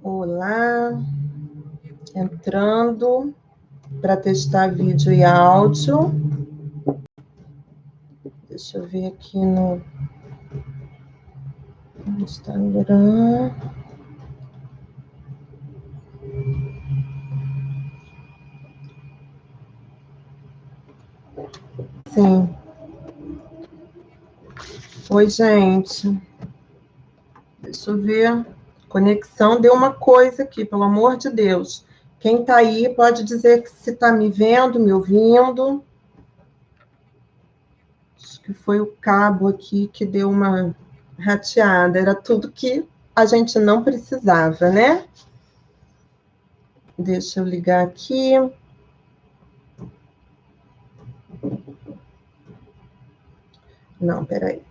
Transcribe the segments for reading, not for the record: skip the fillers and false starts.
Olá, entrando para testar vídeo e áudio. Deixa eu ver aqui no Instagram. Sim. Oi, gente. Deixa eu ver. Conexão deu uma coisa aqui, pelo amor de Deus. Quem está aí pode dizer se está me vendo, me ouvindo. Acho que foi o cabo aqui que deu uma rateada. Era tudo que a gente não precisava, né? Deixa eu ligar aqui. Não, peraí.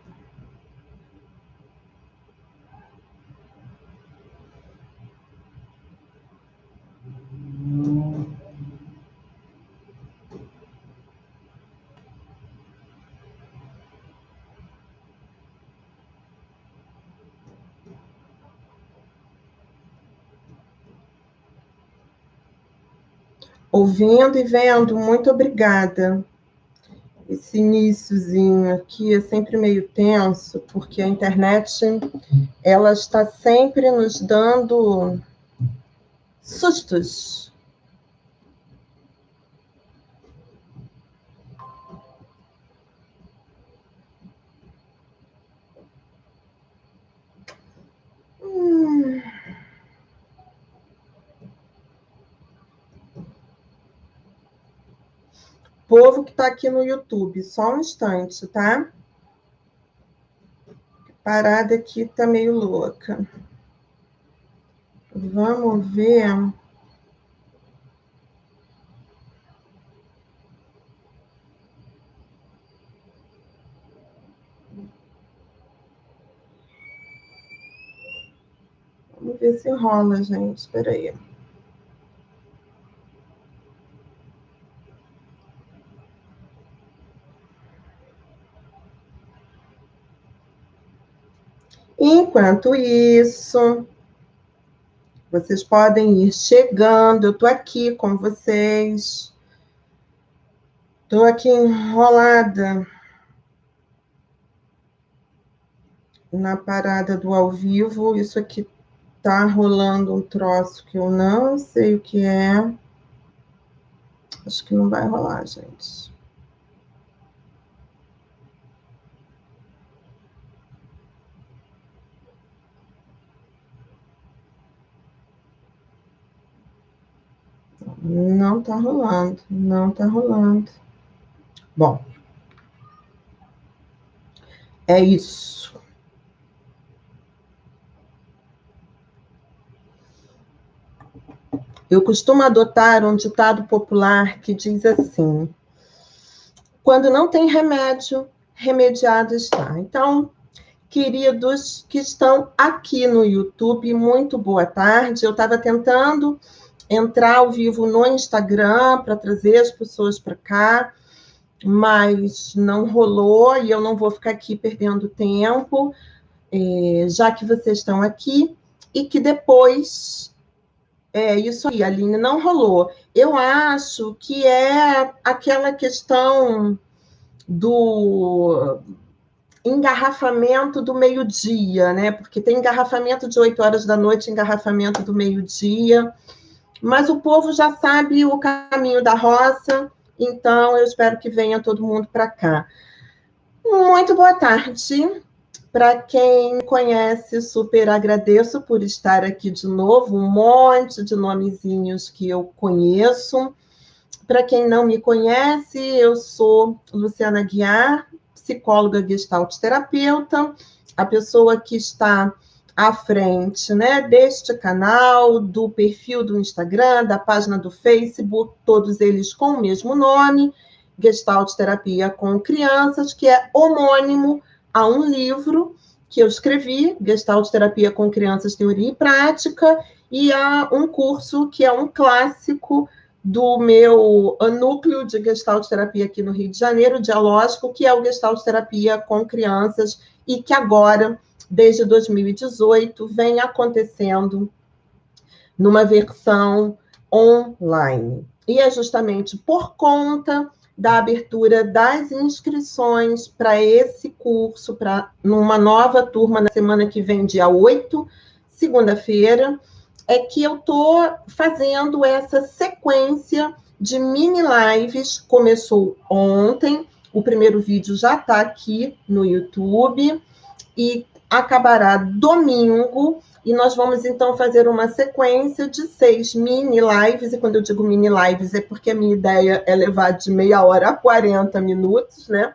Ouvindo e vendo, muito obrigada. Esse iniciozinho aqui é sempre meio tenso, porque a internet, ela está sempre nos dando sustos. Povo que está aqui no YouTube, só um instante, tá? Parada aqui tá meio louca. Vamos ver. Vamos ver se rola, gente. Espera aí. Enquanto isso, vocês podem ir chegando. Eu estou aqui com vocês. Estou aqui enrolada na parada do ao vivo. Isso aqui tá rolando um troço que eu não sei o que é. Acho que não vai rolar, gente. Não tá rolando, não tá rolando. Bom, é isso. Eu costumo adotar um ditado popular que diz assim: quando não tem remédio, remediado está. Então, queridos que estão aqui no YouTube, muito boa tarde. Eu estava tentando entrar ao vivo no Instagram para trazer as pessoas para cá, mas não rolou e eu não vou ficar aqui perdendo tempo, já que vocês estão aqui, e que depois, isso aí, Aline, não rolou. Eu acho que é aquela questão do engarrafamento do meio-dia, né? Porque tem engarrafamento de 8 horas da noite, engarrafamento do meio-dia, mas o povo já sabe o caminho da roça, então eu espero que venha todo mundo para cá. Muito boa tarde. Para quem conhece, super agradeço por estar aqui de novo, um monte de nomezinhos que eu conheço. Para quem não me conhece, eu sou Luciana Aguiar, psicóloga gestalt terapeuta, a pessoa que está à frente, né, deste canal, do perfil do Instagram, da página do Facebook, todos eles com o mesmo nome, Gestalt Terapia com Crianças, que é homônimo a um livro que eu escrevi, Gestalt Terapia com Crianças, Teoria e Prática, e a um curso que é um clássico do meu núcleo de Gestalt Terapia aqui no Rio de Janeiro, dialógico, que é o Gestalt Terapia com Crianças, e que agora, desde 2018, vem acontecendo numa versão online. E é justamente por conta da abertura das inscrições para esse curso, para numa nova turma na semana que vem, dia 8, segunda-feira, é que eu estou fazendo essa sequência de mini lives. Começou ontem, o primeiro vídeo já está aqui no YouTube e acabará domingo. E nós vamos, então, fazer uma sequência de 6 mini lives. E quando eu digo mini lives, é porque a minha ideia é levar de meia hora a 40 minutos, né?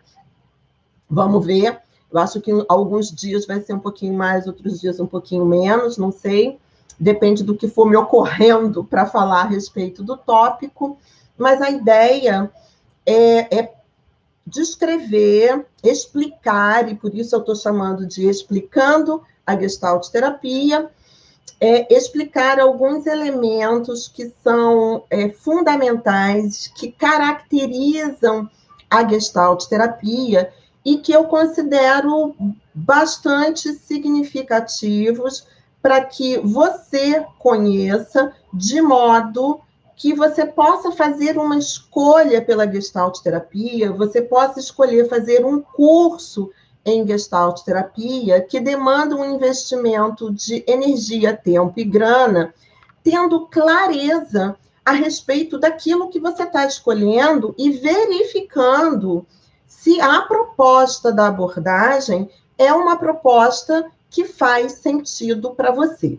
Vamos ver. Eu acho que alguns dias vai ser um pouquinho mais, outros dias um pouquinho menos, não sei. Depende do que for me ocorrendo para falar a respeito do tópico. Mas a ideia é descrever, explicar, e por isso eu estou chamando de Explicando a Gestalt Terapia, explicar alguns elementos que são fundamentais, que caracterizam a Gestalt Terapia e que eu considero bastante significativos para que você conheça, de modo que você possa fazer uma escolha pela Gestalt Terapia, você possa escolher fazer um curso em Gestalt Terapia, que demanda um investimento de energia, tempo e grana, tendo clareza a respeito daquilo que você está escolhendo e verificando se a proposta da abordagem é uma proposta que faz sentido para você.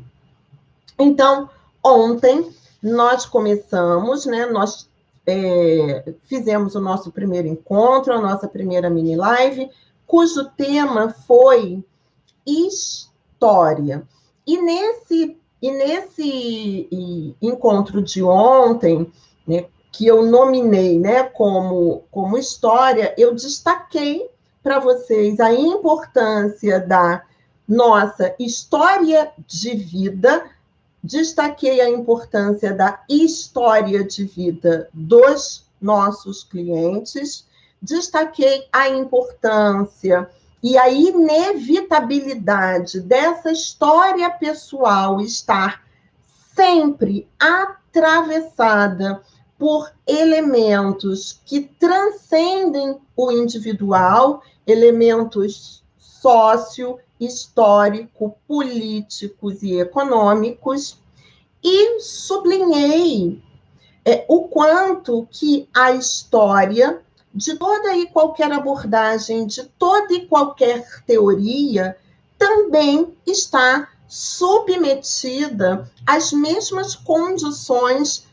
Então, ontem nós começamos, né? Nós fizemos o nosso primeiro encontro, a nossa primeira mini live, cujo tema foi história. E nesse encontro de ontem, né, que eu nominei, né, como história, eu destaquei para vocês a importância da nossa história de vida, destaquei a importância da história de vida dos nossos clientes, destaquei a importância e a inevitabilidade dessa história pessoal estar sempre atravessada por elementos que transcendem o individual, elementos histórico, políticos e econômicos, e sublinhei o quanto que a história de toda e qualquer abordagem, de toda e qualquer teoria, também está submetida às mesmas condições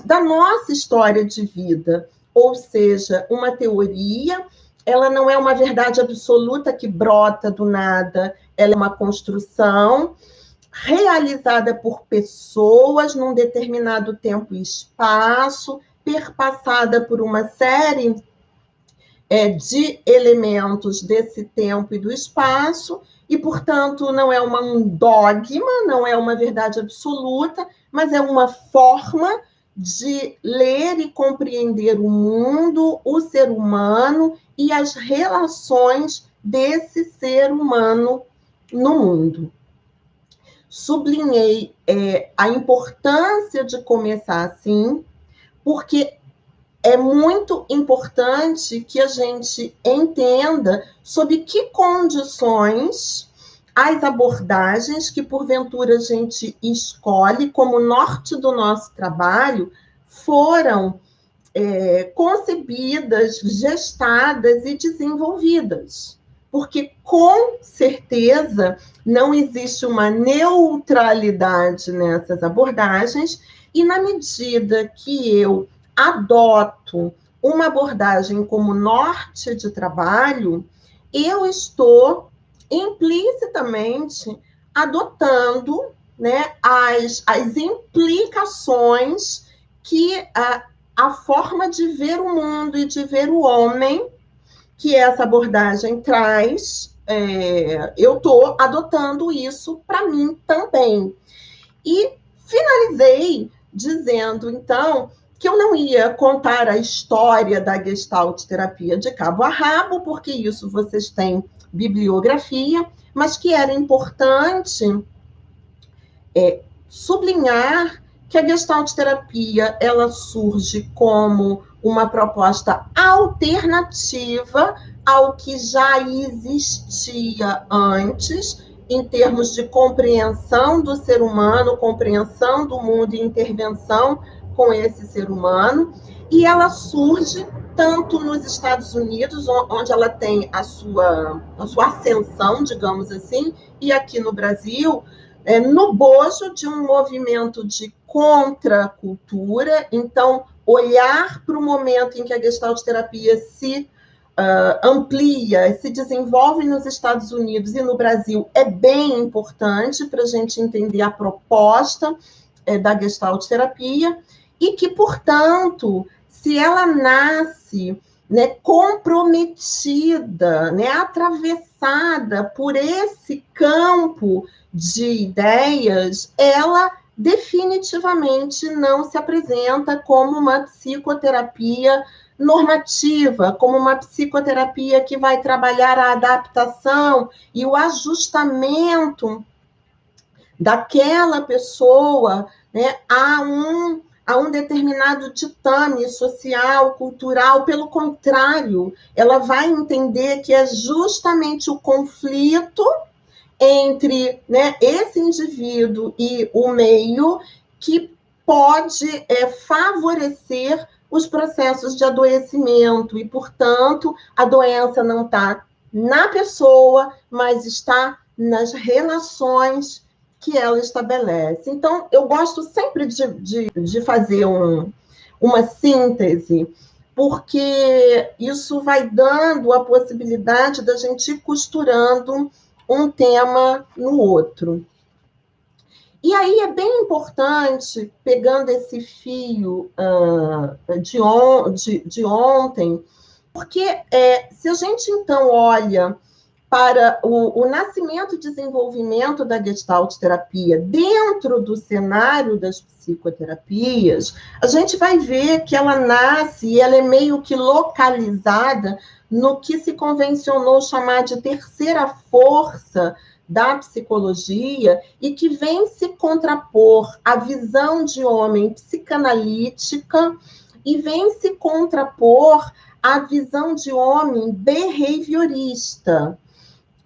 da nossa história de vida. Ou seja, uma teoria, ela não é uma verdade absoluta que brota do nada, ela é uma construção realizada por pessoas num determinado tempo e espaço, perpassada por uma série de elementos desse tempo e do espaço, e, portanto, não é um dogma, não é uma verdade absoluta, mas é uma forma de ler e compreender o mundo, o ser humano e as relações desse ser humano no mundo. Sublinhei a importância de começar assim, porque é muito importante que a gente entenda sob que condições as abordagens que, porventura, a gente escolhe como norte do nosso trabalho foram concebidas, gestadas e desenvolvidas. Porque, com certeza, não existe uma neutralidade nessas abordagens, e na medida que eu adoto uma abordagem como norte de trabalho, eu estou implicitamente adotando, né, as implicações que a forma de ver o mundo e de ver o homem que essa abordagem traz, eu estou adotando isso para mim também. E finalizei dizendo, então, que eu não ia contar a história da Gestalt terapia de cabo a rabo, porque isso vocês têm bibliografia, mas que era importante sublinhar que a Gestalt terapia ela surge como uma proposta alternativa ao que já existia antes, em termos de compreensão do ser humano, compreensão do mundo e intervenção com esse ser humano, e ela surge tanto nos Estados Unidos, onde ela tem a sua ascensão, digamos assim, e aqui no Brasil, no bojo de um movimento de contracultura. Então, olhar para o momento em que a Gestalt terapia se amplia, se desenvolve nos Estados Unidos e no Brasil é bem importante para a gente entender a proposta da Gestalt terapia, e que, portanto, se ela nasce, né, comprometida, né, atravessada por esse campo de ideias, ela definitivamente não se apresenta como uma psicoterapia normativa, como uma psicoterapia que vai trabalhar a adaptação e o ajustamento daquela pessoa, né, a um determinado ditame social, cultural. Pelo contrário, ela vai entender que é justamente o conflito entre, né, esse indivíduo e o meio que pode favorecer os processos de adoecimento, e, portanto, a doença não está na pessoa, mas está nas relações que ela estabelece. Então, eu gosto sempre de fazer uma síntese, porque isso vai dando a possibilidade da gente ir costurando um tema no outro. E aí é bem importante, pegando esse fio de ontem, porque se a gente, então, olha para o nascimento e desenvolvimento da Gestalt terapia dentro do cenário das psicoterapias, a gente vai ver que ela nasce e ela é meio que localizada no que se convencionou chamar de terceira força da psicologia, e que vem se contrapor à visão de homem psicanalítica e vem se contrapor à visão de homem behaviorista.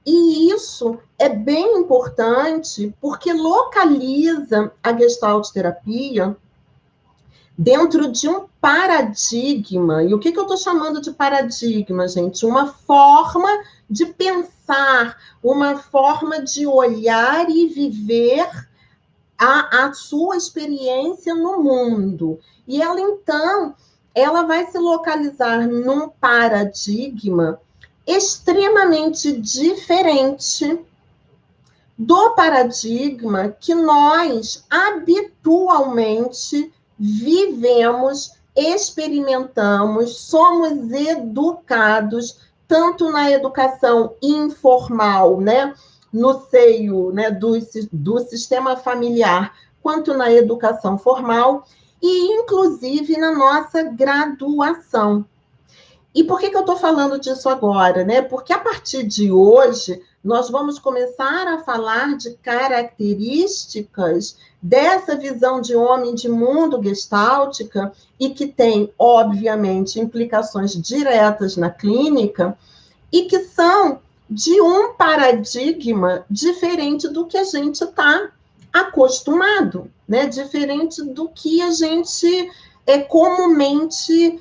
E isso é bem importante porque localiza a Gestalt terapia dentro de um paradigma. E o que eu estou chamando de paradigma, gente? Uma forma de pensar, uma forma de olhar e viver a sua experiência no mundo. E ela, então, ela vai se localizar num paradigma extremamente diferente do paradigma que nós habitualmente vivemos, experimentamos, somos educados, tanto na educação informal, né, no seio, né, do sistema familiar, quanto na educação formal, e inclusive na nossa graduação. E por que eu estou falando disso agora, né? Porque a partir de hoje nós vamos começar a falar de características dessa visão de homem de mundo gestáltica, e que tem, obviamente, implicações diretas na clínica, e que são de um paradigma diferente do que a gente está acostumado, né? Diferente do que a gente comumente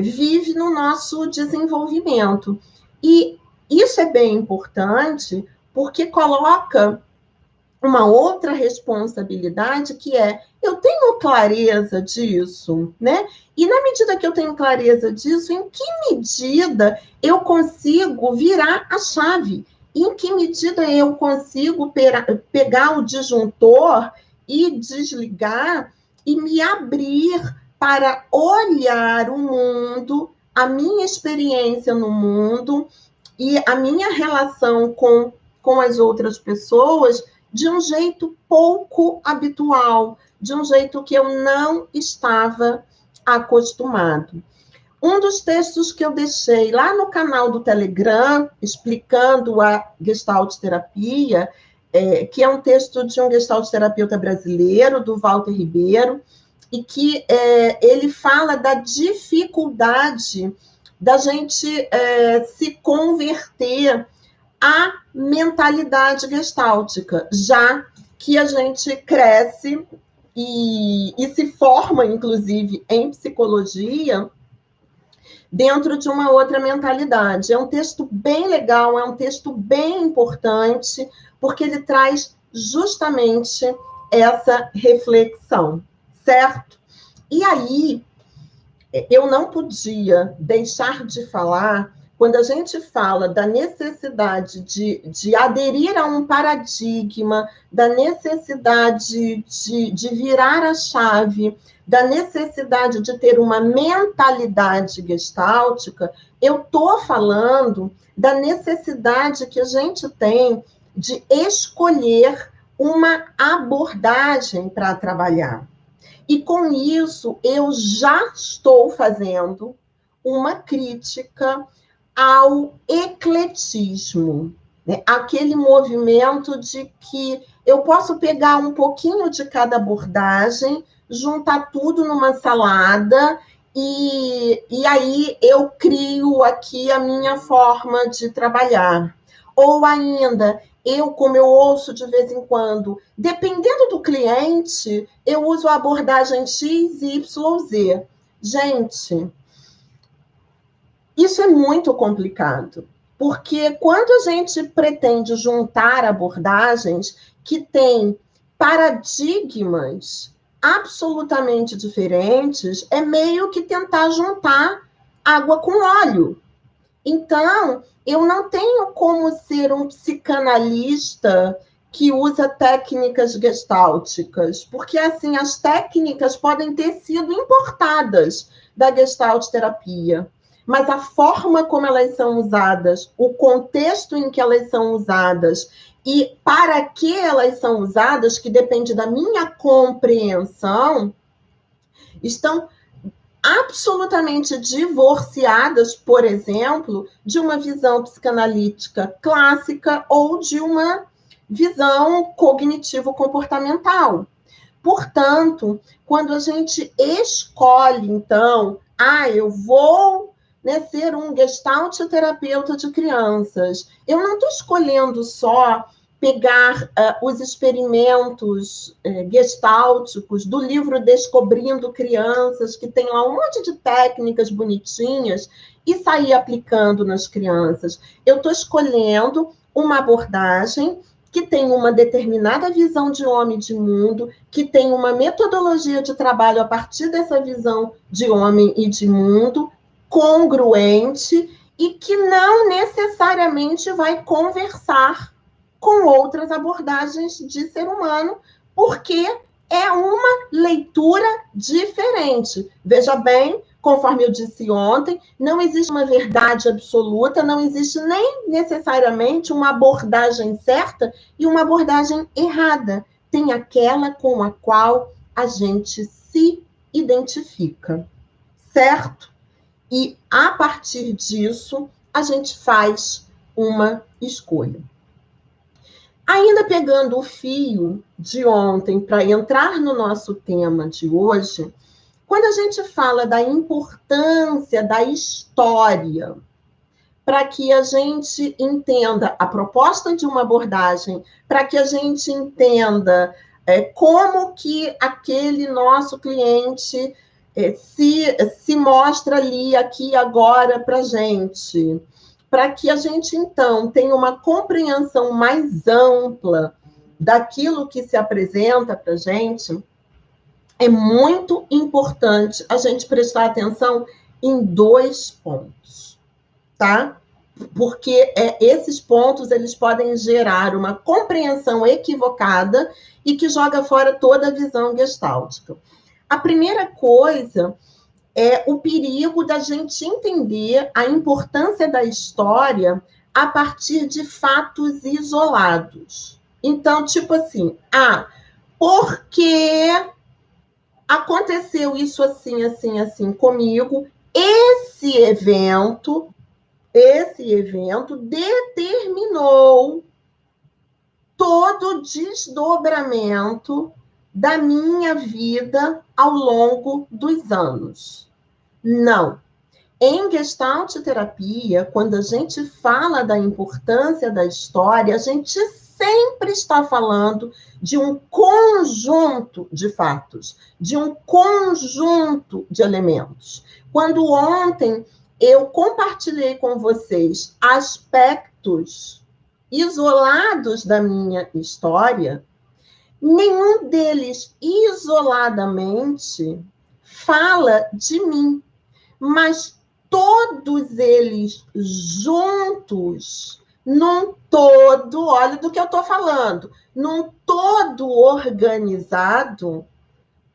vive no nosso desenvolvimento. E isso é bem importante porque coloca uma outra responsabilidade, que é, eu tenho clareza disso, né? E na medida que eu tenho clareza disso, em que medida eu consigo virar a chave? Em que medida eu consigo pegar o disjuntor e desligar e me abrir para olhar o mundo, a minha experiência no mundo e a minha relação com as outras pessoas de um jeito pouco habitual, de um jeito que eu não estava acostumado. Um dos textos que eu deixei lá no canal do Telegram, explicando a Gestalt terapia, que é um texto de um gestalterapeuta brasileiro, do Walter Ribeiro, e que ele fala da dificuldade da gente se converter à mentalidade gestáltica, já que a gente cresce e se forma, inclusive, em psicologia, dentro de uma outra mentalidade. É um texto bem legal, é um texto bem importante, porque ele traz justamente essa reflexão, certo? E aí, eu não podia deixar de falar, quando a gente fala da necessidade de aderir a um paradigma, da necessidade de virar a chave, da necessidade de ter uma mentalidade gestáltica, eu estou falando da necessidade que a gente tem de escolher uma abordagem para trabalhar. E com isso, eu já estou fazendo uma crítica ao ecletismo, né? Aquele movimento de que eu posso pegar um pouquinho de cada abordagem, juntar tudo numa salada e aí eu crio aqui a minha forma de trabalhar. Ou ainda, como eu ouço de vez em quando, dependendo do cliente, eu uso a abordagem X, Y, Z. Gente, isso é muito complicado, porque quando a gente pretende juntar abordagens que têm paradigmas absolutamente diferentes, é meio que tentar juntar água com óleo. Então, eu não tenho como ser um psicanalista que usa técnicas gestálticas, porque assim as técnicas podem ter sido importadas da gestalt terapia, mas a forma como elas são usadas, o contexto em que elas são usadas e para que elas são usadas, que depende da minha compreensão, estão absolutamente divorciadas, por exemplo, de uma visão psicanalítica clássica ou de uma visão cognitivo-comportamental. Portanto, quando a gente escolhe, então, eu vou ser um gestalt terapeuta de crianças, eu não estou escolhendo só pegar os experimentos gestálticos do livro Descobrindo Crianças, que tem lá um monte de técnicas bonitinhas, e sair aplicando nas crianças. Eu estou escolhendo uma abordagem que tem uma determinada visão de homem e de mundo, que tem uma metodologia de trabalho a partir dessa visão de homem e de mundo, congruente, e que não necessariamente vai conversar com outras abordagens de ser humano, porque é uma leitura diferente. Veja bem, conforme eu disse ontem, não existe uma verdade absoluta, não existe nem necessariamente uma abordagem certa e uma abordagem errada. Tem aquela com a qual a gente se identifica, certo? E, a partir disso, a gente faz uma escolha. Ainda pegando o fio de ontem para entrar no nosso tema de hoje, quando a gente fala da importância da história para que a gente entenda a proposta de uma abordagem, para que a gente entenda como que aquele nosso cliente se mostra ali, aqui, agora para a gente, para que a gente, então, tenha uma compreensão mais ampla daquilo que se apresenta para a gente, é muito importante a gente prestar atenção em 2 pontos, tá? Porque esses pontos, eles podem gerar uma compreensão equivocada e que joga fora toda a visão gestáltica. A primeira coisa é o perigo da gente entender a importância da história a partir de fatos isolados. Então, tipo assim, porque aconteceu isso assim, assim, assim comigo, esse evento determinou todo o desdobramento da minha vida ao longo dos anos. Não. Em Gestalt terapia, quando a gente fala da importância da história, a gente sempre está falando de um conjunto de fatos, de um conjunto de elementos. Quando ontem eu compartilhei com vocês aspectos isolados da minha história, nenhum deles isoladamente fala de mim, mas todos eles juntos, num todo, olha do que eu estou falando, num todo organizado,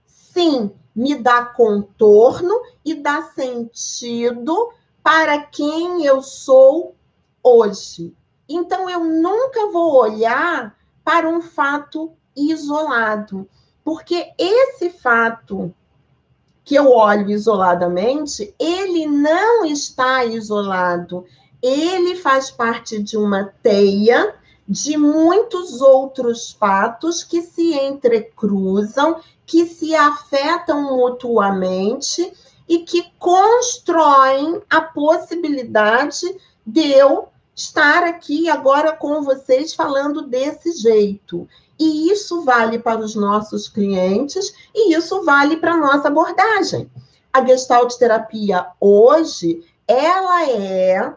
sim, me dá contorno e dá sentido para quem eu sou hoje. Então, eu nunca vou olhar para um fato isolado, porque esse fato que eu olho isoladamente, ele não está isolado. Ele faz parte de uma teia de muitos outros fatos que se entrecruzam, que se afetam mutuamente e que constroem a possibilidade de eu estar aqui agora com vocês falando desse jeito. E isso vale para os nossos clientes e isso vale para a nossa abordagem. A Gestalt terapia hoje, ela é,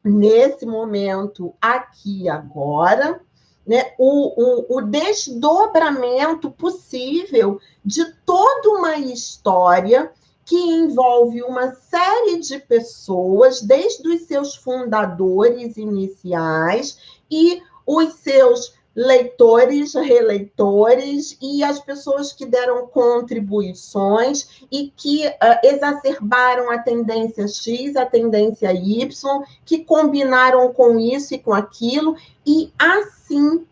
nesse momento, aqui agora, né, o desdobramento possível de toda uma história que envolve uma série de pessoas, desde os seus fundadores iniciais e os seus leitores, releitores e as pessoas que deram contribuições e que exacerbaram a tendência X, a tendência Y, que combinaram com isso e com aquilo, e assim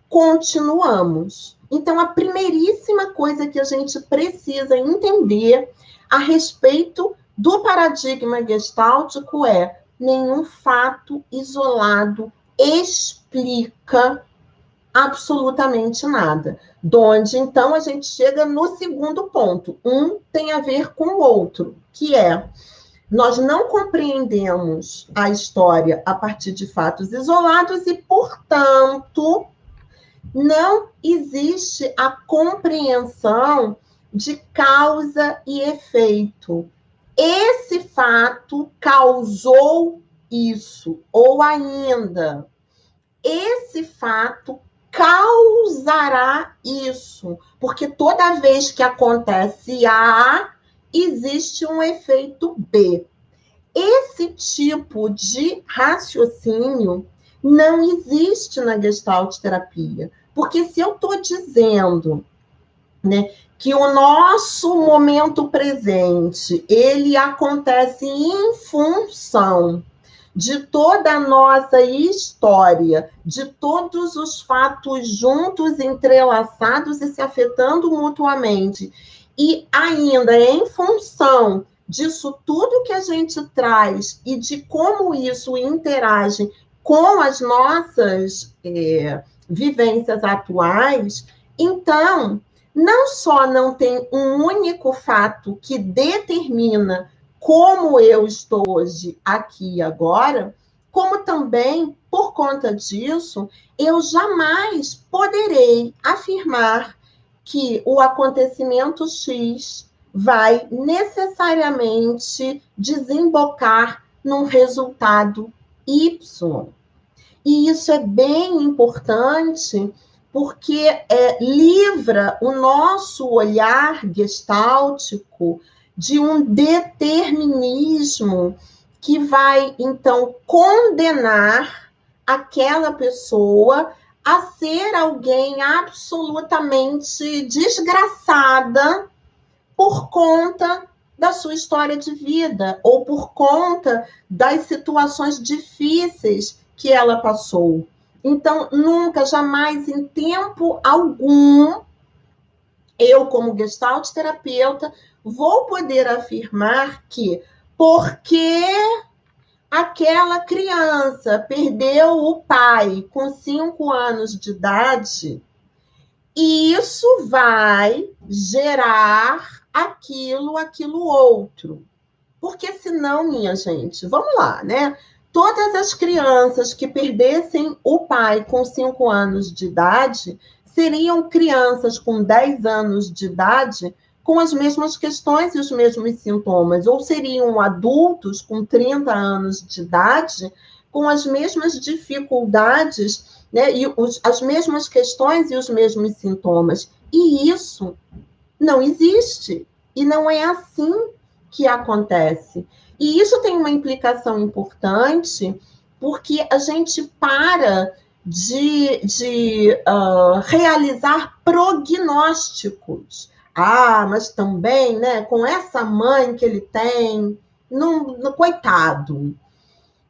continuamos. Então, a primeiríssima coisa que a gente precisa entender a respeito do paradigma gestáltico é: nenhum fato isolado explica absolutamente nada. Donde, então, a gente chega no segundo ponto. Um tem a ver com o outro, que é: nós não compreendemos a história a partir de fatos isolados e, portanto, não existe a compreensão de causa e efeito. Esse fato causou isso, ou ainda, esse fato causará isso, porque toda vez que acontece A, existe um efeito B. Esse tipo de raciocínio não existe na Gestalt terapia, porque se eu estou dizendo, né, que o nosso momento presente, ele acontece em função de toda a nossa história, de todos os fatos juntos, entrelaçados e se afetando mutuamente, e ainda em função disso tudo que a gente traz e de como isso interage com as nossas vivências atuais, então, não só não tem um único fato que determina como eu estou hoje, aqui e agora, como também, por conta disso, eu jamais poderei afirmar que o acontecimento X vai necessariamente desembocar num resultado Y. E isso é bem importante, porque livra o nosso olhar gestáltico de um determinismo que vai, então, condenar aquela pessoa a ser alguém absolutamente desgraçada por conta da sua história de vida ou por conta das situações difíceis que ela passou. Então, nunca, jamais, em tempo algum, eu, como Gestalt terapeuta, vou poder afirmar que porque aquela criança perdeu o pai com 5 anos de idade, e isso vai gerar aquilo outro. Porque senão, minha gente, vamos lá, né? Todas as crianças que perdessem o pai com 5 anos de idade seriam crianças com 10 anos de idade com as mesmas questões e os mesmos sintomas, ou seriam adultos com 30 anos de idade com as mesmas dificuldades, né? E as mesmas questões e os mesmos sintomas. E isso não existe. E não é assim que acontece. E isso tem uma implicação importante, porque a gente para de realizar prognósticos. Ah, mas também, né, com essa mãe que ele tem, coitado,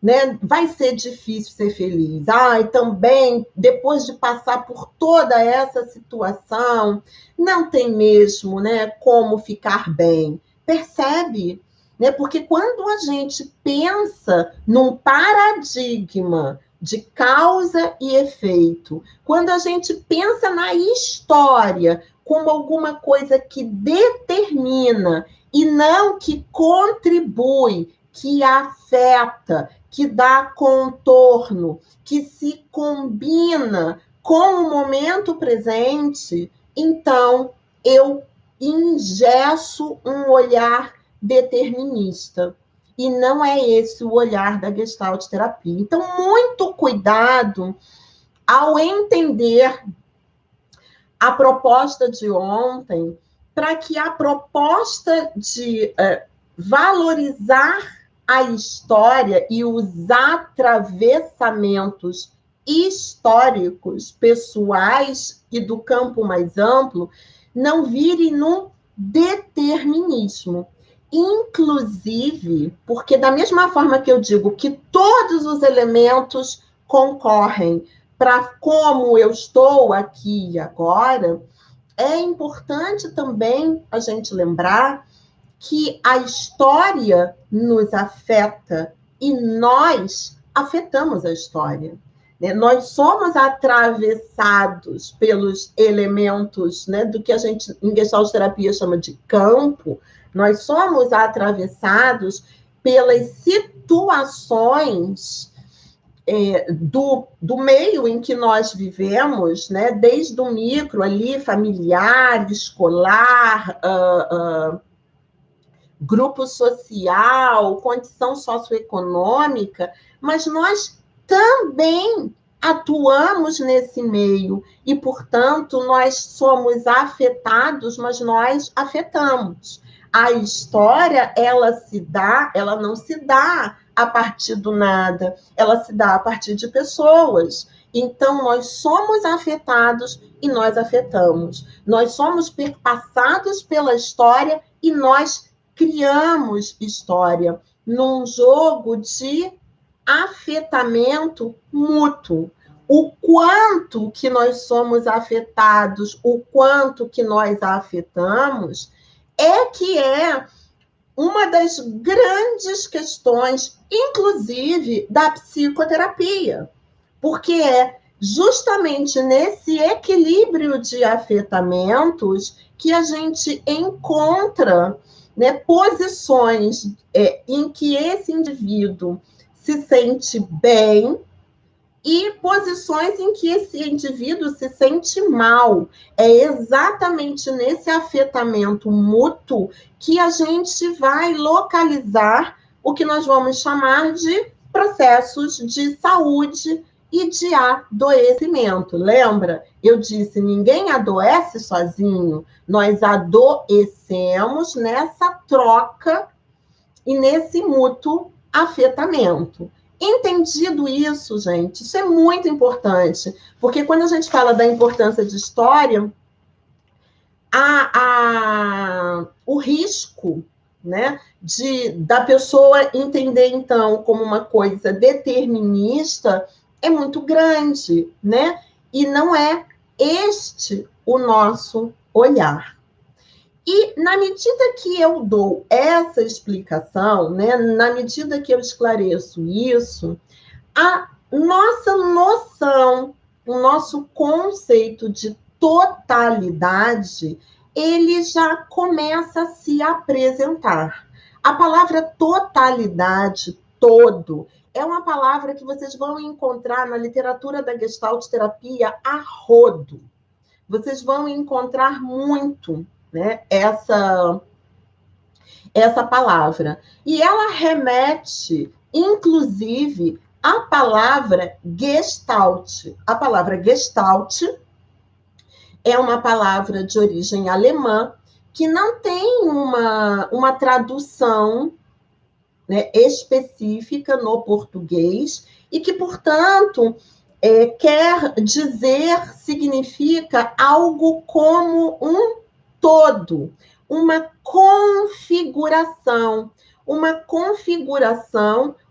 né, vai ser difícil ser feliz. Ah, e também, depois de passar por toda essa situação, não tem mesmo, né, como ficar bem. Percebe? Né? Porque quando a gente pensa num paradigma de causa e efeito, quando a gente pensa na história como alguma coisa que determina e não que contribui, que afeta, que dá contorno, que se combina com o momento presente, então eu ingesso um olhar determinista. E não é esse o olhar da Gestalt terapia. Então, muito cuidado ao entender a proposta de ontem, para que a proposta de valorizar a história e os atravessamentos históricos, pessoais e do campo mais amplo, não virem num determinismo. Inclusive, porque da mesma forma que eu digo que todos os elementos concorrem para como eu estou aqui e agora, é importante também a gente lembrar que a história nos afeta e nós afetamos a história. Né? Nós somos atravessados pelos elementos, né, do que a gente em Gestalt terapia chama de campo. Nós somos atravessados pelas situações do meio em que nós vivemos, né, desde o micro ali, familiar, escolar, grupo social, condição socioeconômica, mas nós também atuamos nesse meio e, portanto, nós somos afetados, mas nós afetamos. A história, ela não se dá a partir do nada, ela se dá a partir de pessoas. Então, nós somos afetados e nós afetamos. Nós somos perpassados pela história e nós criamos história num jogo de afetamento mútuo. O quanto que nós somos afetados, o quanto que nós afetamos, é uma das grandes questões, inclusive, da psicoterapia. Porque é justamente nesse equilíbrio de afetamentos que a gente encontra, né, posições em que esse indivíduo se sente bem e posições em que esse indivíduo se sente mal. É exatamente nesse afetamento mútuo que a gente vai localizar o que nós vamos chamar de processos de saúde e de adoecimento. Lembra? Eu disse, ninguém adoece sozinho. Nós adoecemos nessa troca e nesse mútuo afetamento. Entendido isso, gente, isso é muito importante, porque quando a gente fala da importância de história, o risco, né, da pessoa entender, então, como uma coisa determinista é muito grande, né? E não é este o nosso olhar. E na medida que eu dou essa explicação, né, na medida que eu esclareço isso, a nossa noção, o nosso conceito de totalidade, ele já começa a se apresentar. A palavra totalidade, todo, é uma palavra que vocês vão encontrar na literatura da Gestalt terapia a rodo. Vocês vão encontrar muito, né, essa palavra. E ela remete, inclusive, à palavra Gestalt. A palavra Gestalt é uma palavra de origem alemã que não tem uma tradução, né, específica no português e que, portanto, quer dizer, significa algo como um todo, uma configuração,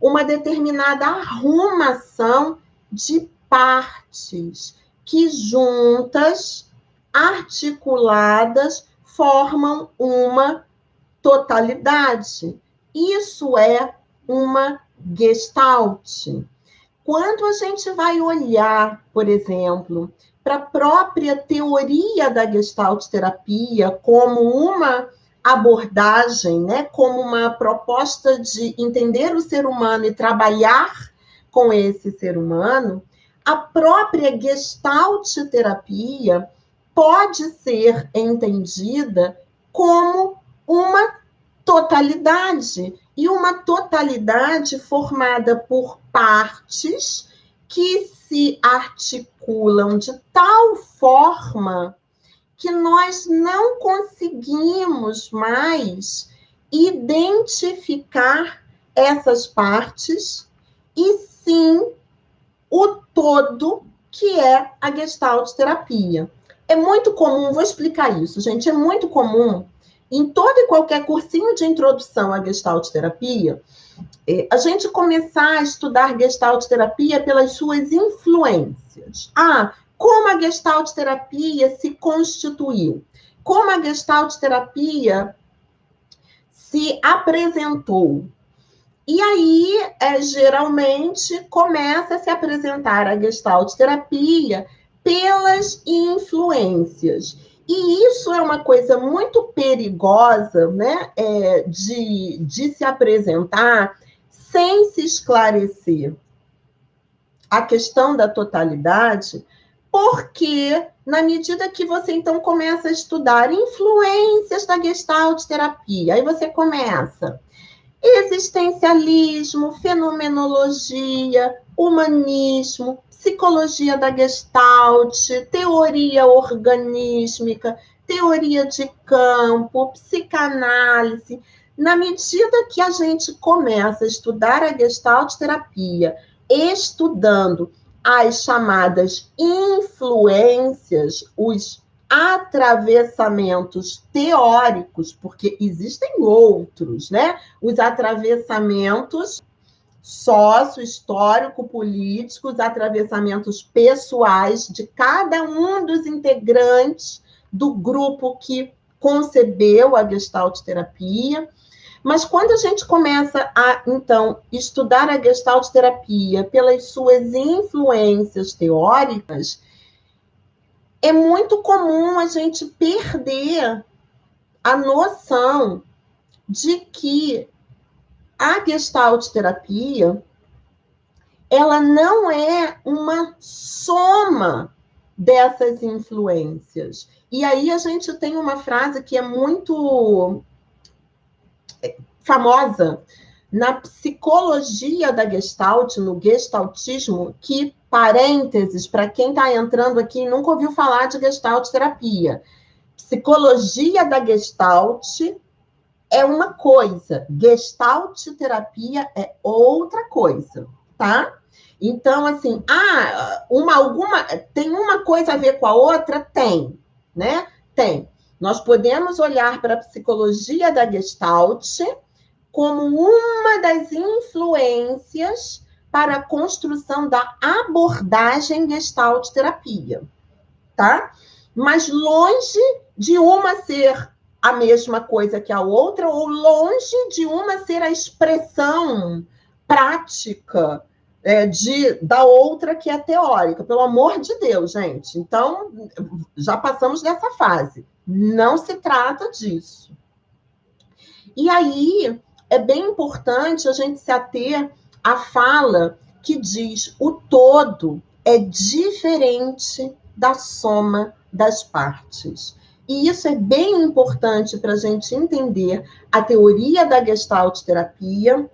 uma determinada arrumação de partes que juntas, articuladas, formam uma totalidade. Isso é uma Gestalt. Quando a gente vai olhar, por exemplo, para a própria teoria da Gestalt terapia como uma abordagem, né, como uma proposta de entender o ser humano e trabalhar com esse ser humano, a própria Gestalt terapia pode ser entendida como uma totalidade, e uma totalidade formada por partes que se articulam de tal forma que nós não conseguimos mais identificar essas partes, e sim o todo que é a Gestalt terapia. É muito comum, vou explicar isso, gente, é muito comum em todo e qualquer cursinho de introdução à Gestalt terapia, a gente começar a estudar Gestalt terapia pelas suas influências. Como a Gestalt terapia se constituiu? Como a Gestalt terapia se apresentou? E aí, geralmente, começa a se apresentar a Gestalt terapia pelas influências. E isso é uma coisa muito perigosa, né, de se apresentar sem se esclarecer a questão da totalidade, porque na medida que você, então, começa a estudar influências da Gestalt terapia, aí você começa existencialismo, fenomenologia, humanismo, psicologia da Gestalt, teoria organísmica, teoria de campo, psicanálise. Na medida que a gente começa a estudar a Gestalt terapia, estudando as chamadas influências, os atravessamentos teóricos, porque existem outros, né? Os atravessamentos sócio-histórico-políticos, os atravessamentos pessoais de cada um dos integrantes do grupo que concebeu a Gestalt terapia. Mas quando a gente começa a, então, estudar a Gestalt terapia pelas suas influências teóricas, é muito comum a gente perder a noção de que a Gestalt terapia, ela não é uma soma dessas influências. E aí a gente tem uma frase que é muito famosa na psicologia da Gestalt, no gestaltismo, que, parênteses, para quem está entrando aqui e nunca ouviu falar de Gestalt terapia, psicologia da Gestalt é uma coisa, Gestalt terapia é outra coisa, tá? Então, assim, tem uma coisa a ver com a outra? Tem, né? Tem. Nós podemos olhar para a psicologia da Gestalt como uma das influências para a construção da abordagem Gestalt terapia, tá? Mas longe de uma ser a mesma coisa que a outra, ou longe de uma ser a expressão prática da outra que é teórica. Pelo amor de Deus, gente. Então, já passamos dessa fase. Não se trata disso. E aí, é bem importante a gente se ater à fala que diz o todo é diferente da soma das partes. E isso é bem importante para a gente entender a teoria da Gestalt terapia,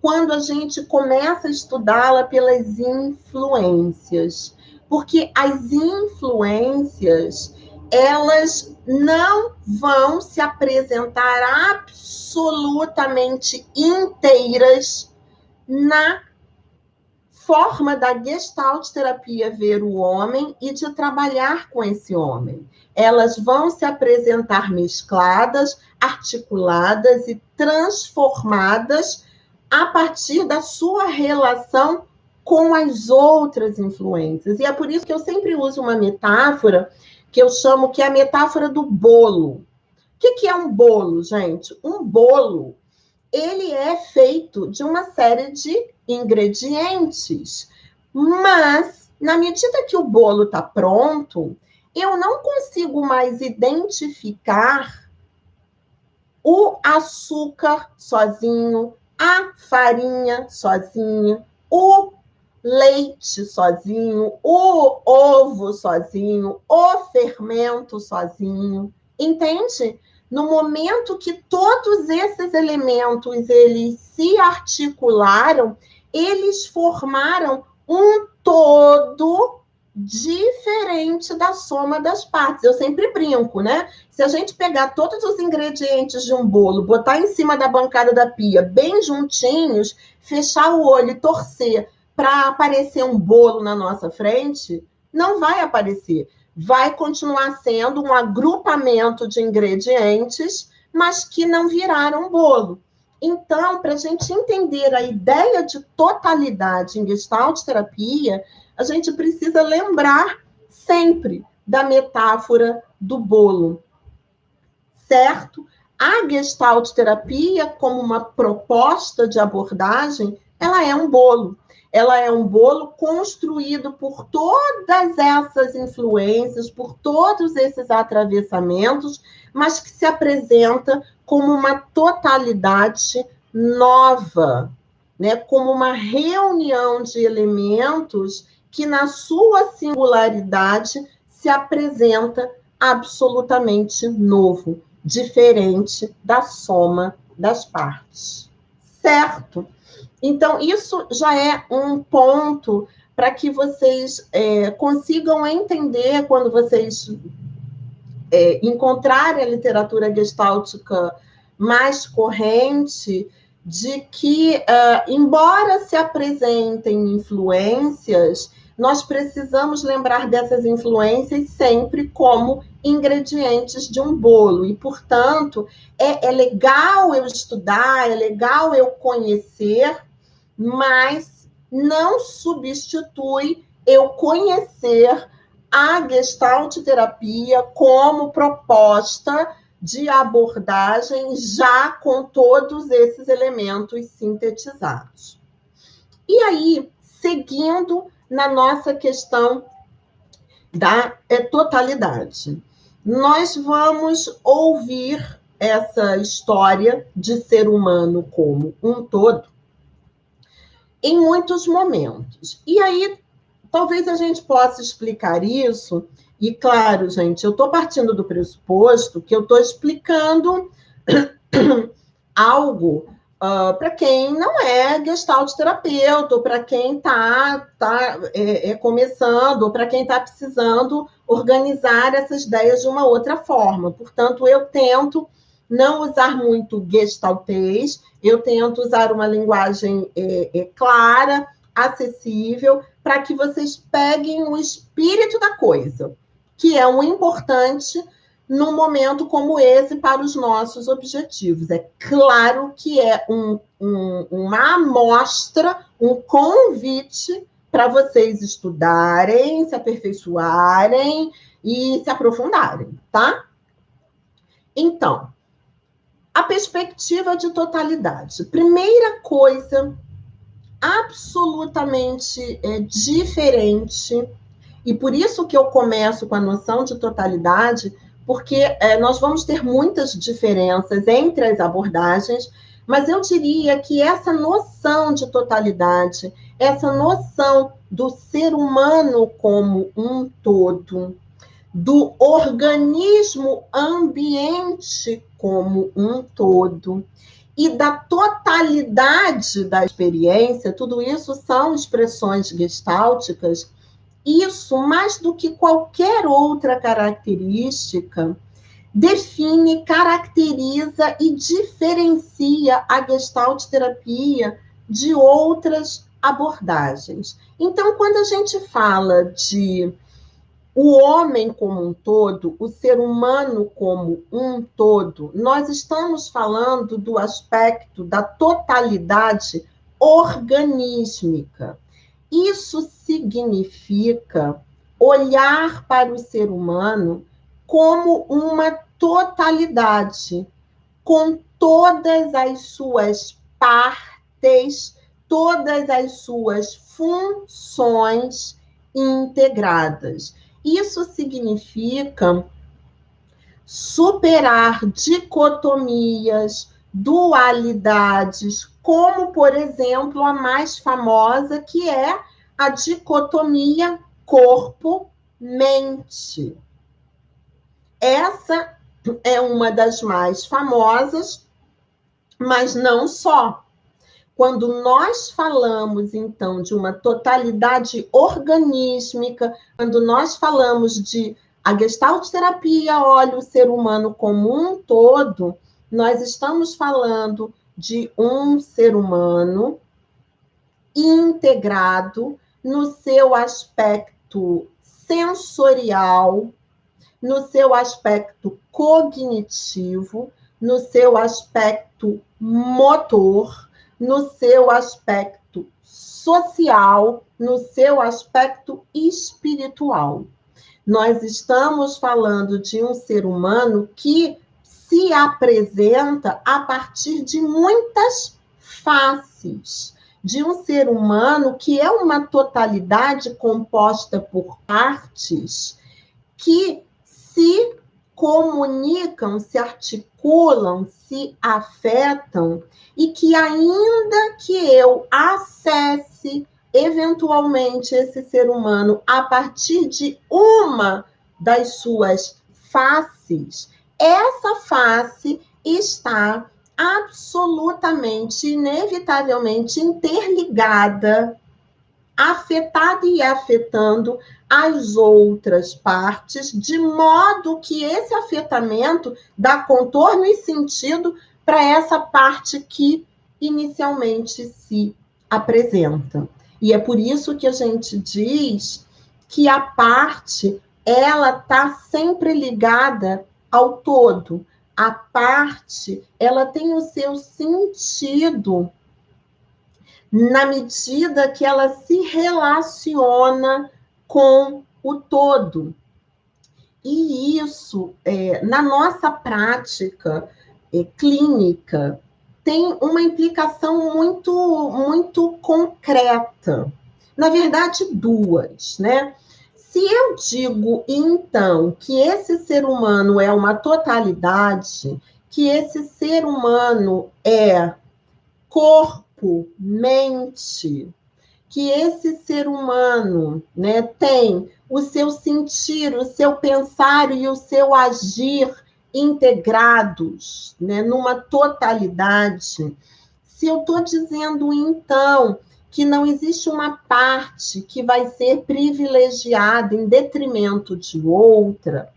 quando a gente começa a estudá-la pelas influências. Porque as influências, elas não vão se apresentar absolutamente inteiras na forma da Gestalt terapia ver o homem e de trabalhar com esse homem. Elas vão se apresentar mescladas, articuladas e transformadas a partir da sua relação com as outras influências. E é por isso que eu sempre uso uma metáfora que eu chamo que é a metáfora do bolo. O que é um bolo, gente? Um bolo, ele é feito de uma série de ingredientes. Mas, na medida que o bolo está pronto, eu não consigo mais identificar o açúcar sozinho, a farinha sozinha, o leite sozinho, o ovo sozinho, o fermento sozinho, entende? No momento que todos esses elementos eles se articularam, eles formaram um todo diferente da soma das partes. Eu sempre brinco, né? Se a gente pegar todos os ingredientes de um bolo, botar em cima da bancada da pia, bem juntinhos, fechar o olho e torcer para aparecer um bolo na nossa frente, não vai aparecer. Vai continuar sendo um agrupamento de ingredientes, mas que não viraram bolo. Então, para a gente entender a ideia de totalidade em Gestalt terapia, a gente precisa lembrar sempre da metáfora do bolo, certo? A Gestalt terapia, como uma proposta de abordagem, ela é um bolo. Ela é um bolo construído por todas essas influências, por todos esses atravessamentos, mas que se apresenta como uma totalidade nova, né? Como uma reunião de elementos que, na sua singularidade, se apresenta absolutamente novo, diferente da soma das partes. Certo? Então, isso já é um ponto para que vocês consigam entender, quando vocês encontrarem a literatura gestáltica mais corrente, de que, embora se apresentem influências, nós precisamos lembrar dessas influências sempre como ingredientes de um bolo. E, portanto, é legal eu estudar, é legal eu conhecer, mas não substitui eu conhecer a Gestalt terapia como proposta de abordagem já com todos esses elementos sintetizados. E aí, seguindo na nossa questão da totalidade, nós vamos ouvir essa história de ser humano como um todo em muitos momentos. E aí, talvez a gente possa explicar isso. E, claro, gente, eu estou partindo do pressuposto que eu estou explicando algo para quem não é gestalt terapeuta, ou para quem está começando, ou para quem está precisando organizar essas ideias de uma outra forma. Portanto, eu tento não usar muito gestaltês, eu tento usar uma linguagem clara, acessível, para que vocês peguem o espírito da coisa, que é um importante num momento como esse para os nossos objetivos. É claro que é uma amostra, um convite para vocês estudarem, se aperfeiçoarem e se aprofundarem, tá? Então, a perspectiva de totalidade. Primeira coisa absolutamente diferente, e por isso que eu começo com a noção de totalidade, porque nós vamos ter muitas diferenças entre as abordagens, mas eu diria que essa noção de totalidade, essa noção do ser humano como um todo, do organismo ambiente como um todo e da totalidade da experiência, tudo isso são expressões gestálticas. Isso, mais do que qualquer outra característica, define, caracteriza e diferencia a Gestalt terapia de outras abordagens. Então, quando a gente fala de o homem como um todo, o ser humano como um todo, nós estamos falando do aspecto da totalidade organísmica. Isso significa olhar para o ser humano como uma totalidade, com todas as suas partes, todas as suas funções integradas. Isso significa superar dicotomias, dualidades, como, por exemplo, a mais famosa, que é a dicotomia corpo-mente. Essa é uma das mais famosas, mas não só. Quando nós falamos, então, de uma totalidade organísmica, quando nós falamos de a Gestalt terapia olha o ser humano como um todo, nós estamos falando de um ser humano integrado no seu aspecto sensorial, no seu aspecto cognitivo, no seu aspecto motor, no seu aspecto social, no seu aspecto espiritual. Nós estamos falando de um ser humano que se apresenta a partir de muitas faces, de um ser humano que é uma totalidade composta por partes que se comunicam, se articulam, se afetam, e que ainda que eu acesse eventualmente esse ser humano a partir de uma das suas faces, essa face está absolutamente, inevitavelmente interligada, afetada e afetando as outras partes, de modo que esse afetamento dá contorno e sentido para essa parte que inicialmente se apresenta. E é por isso que a gente diz que a parte, ela está sempre ligada ao todo. A parte, ela tem o seu sentido na medida que ela se relaciona com o todo. E isso, na nossa prática clínica, tem uma implicação muito concreta. Na verdade, duas, né? Se eu digo, então, que esse ser humano é uma totalidade, que esse ser humano é corpo, mente, que esse ser humano, né, tem o seu sentir, o seu pensar e o seu agir integrados, né, numa totalidade. Se eu estou dizendo, então, que não existe uma parte que vai ser privilegiada em detrimento de outra,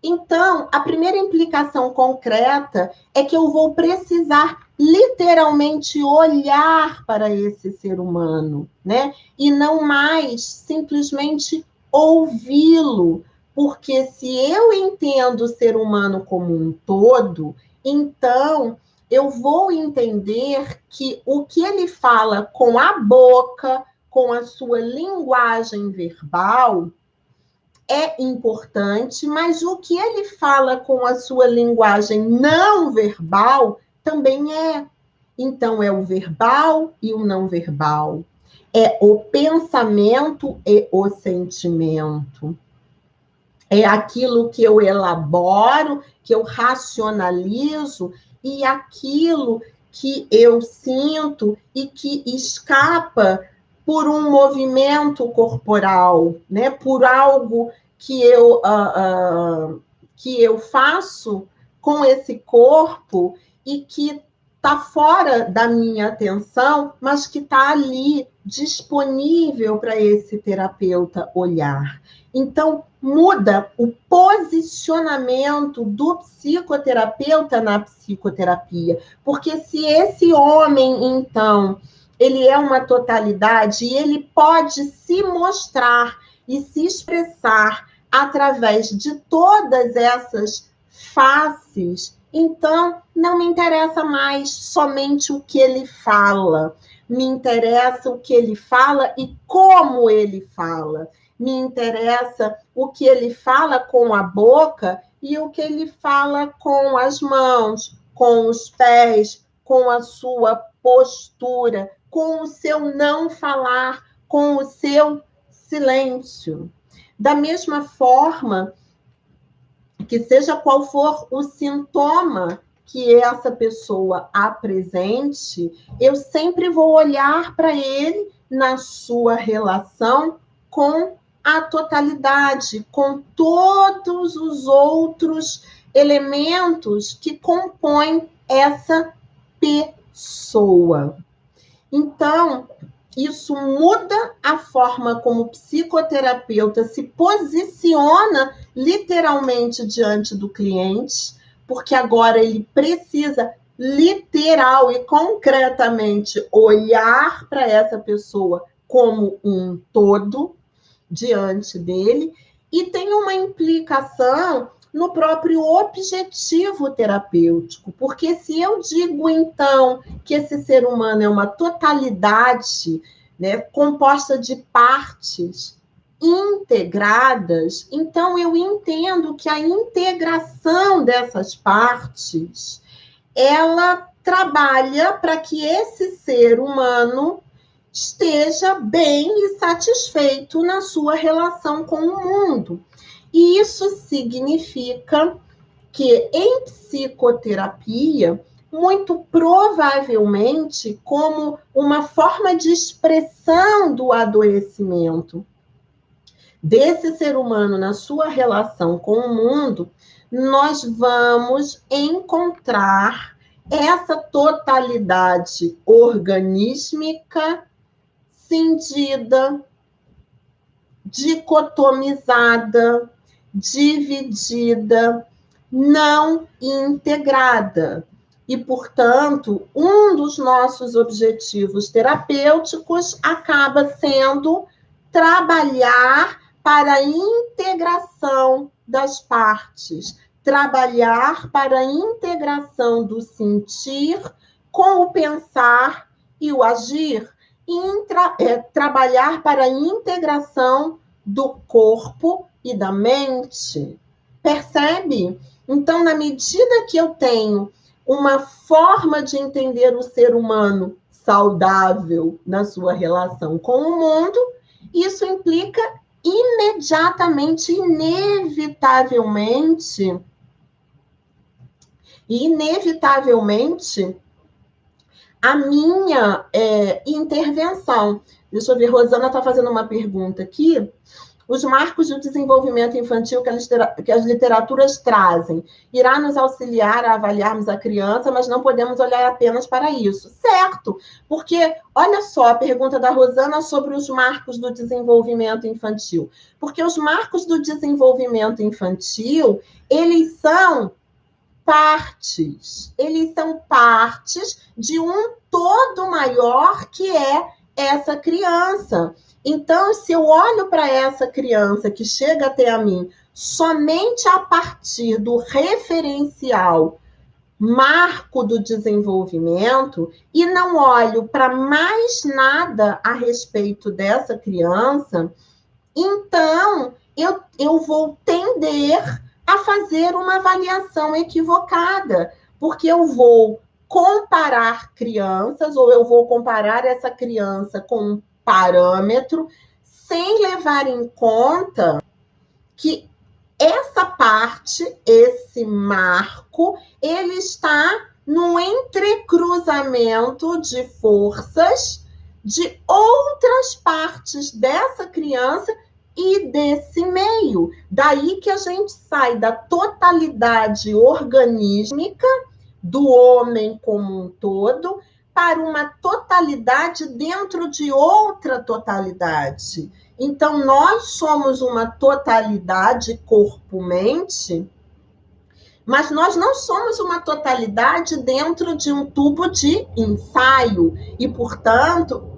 então, a primeira implicação concreta é que eu vou precisar literalmente olhar para esse ser humano, né? E não mais simplesmente ouvi-lo, porque se eu entendo o ser humano como um todo, então eu vou entender que o que ele fala com a boca, com a sua linguagem verbal, é importante, mas o que ele fala com a sua linguagem não verbal também é. Então, é o verbal e o não verbal. É o pensamento e o sentimento. É aquilo que eu elaboro, que eu racionalizo, e aquilo que eu sinto e que escapa por um movimento corporal, né? Por algo que eu faço com esse corpo e que está fora da minha atenção, mas que está ali disponível para esse terapeuta olhar. Então, muda o posicionamento do psicoterapeuta na psicoterapia. Porque se esse homem, então, ele é uma totalidade e ele pode se mostrar e se expressar através de todas essas faces, então não me interessa mais somente o que ele fala, me interessa o que ele fala e como ele fala. Me interessa o que ele fala com a boca e o que ele fala com as mãos, com os pés, com a sua postura, com o seu não falar, com o seu silêncio. Da mesma forma que seja qual for o sintoma que essa pessoa apresente, eu sempre vou olhar para ele na sua relação com a totalidade, com todos os outros elementos que compõem essa pessoa. Então, isso muda a forma como o psicoterapeuta se posiciona literalmente diante do cliente, porque agora ele precisa literal e concretamente olhar para essa pessoa como um todo diante dele, e tem uma implicação no próprio objetivo terapêutico, porque se eu digo, então, que esse ser humano é uma totalidade, né, composta de partes integradas, então eu entendo que a integração dessas partes, ela trabalha para que esse ser humano esteja bem e satisfeito na sua relação com o mundo. E isso significa que em psicoterapia, muito provavelmente, como uma forma de expressão do adoecimento desse ser humano na sua relação com o mundo, nós vamos encontrar essa totalidade organísmica cindida, dicotomizada, dividida, não integrada. E, portanto, um dos nossos objetivos terapêuticos acaba sendo trabalhar para a integração das partes, trabalhar para a integração do sentir com o pensar e o agir, e trabalhar para a integração do corpo e da mente. Percebe? Então, na medida que eu tenho uma forma de entender o ser humano saudável na sua relação com o mundo, isso implica imediatamente, inevitavelmente, a minha intervenção. Deixa eu ver, Rosana está fazendo uma pergunta aqui. Os marcos do desenvolvimento infantil que as literaturas trazem irá nos auxiliar a avaliarmos a criança, mas não podemos olhar apenas para isso. Certo, porque, olha só a pergunta da Rosana sobre os marcos do desenvolvimento infantil. Porque os marcos do desenvolvimento infantil, eles são partes de um todo maior que é essa criança. Então, se eu olho para essa criança que chega até a mim somente a partir do referencial marco do desenvolvimento e não olho para mais nada a respeito dessa criança, então eu vou tender a fazer uma avaliação equivocada, porque eu vou comparar crianças, ou eu vou comparar essa criança com um parâmetro, sem levar em conta que essa parte, esse marco, ele está no entrecruzamento de forças de outras partes dessa criança e desse meio. Daí que a gente sai da totalidade organísmica do homem como um todo para uma totalidade dentro de outra totalidade. Então, nós somos uma totalidade corpo-mente, mas nós não somos uma totalidade dentro de um tubo de ensaio. E, portanto,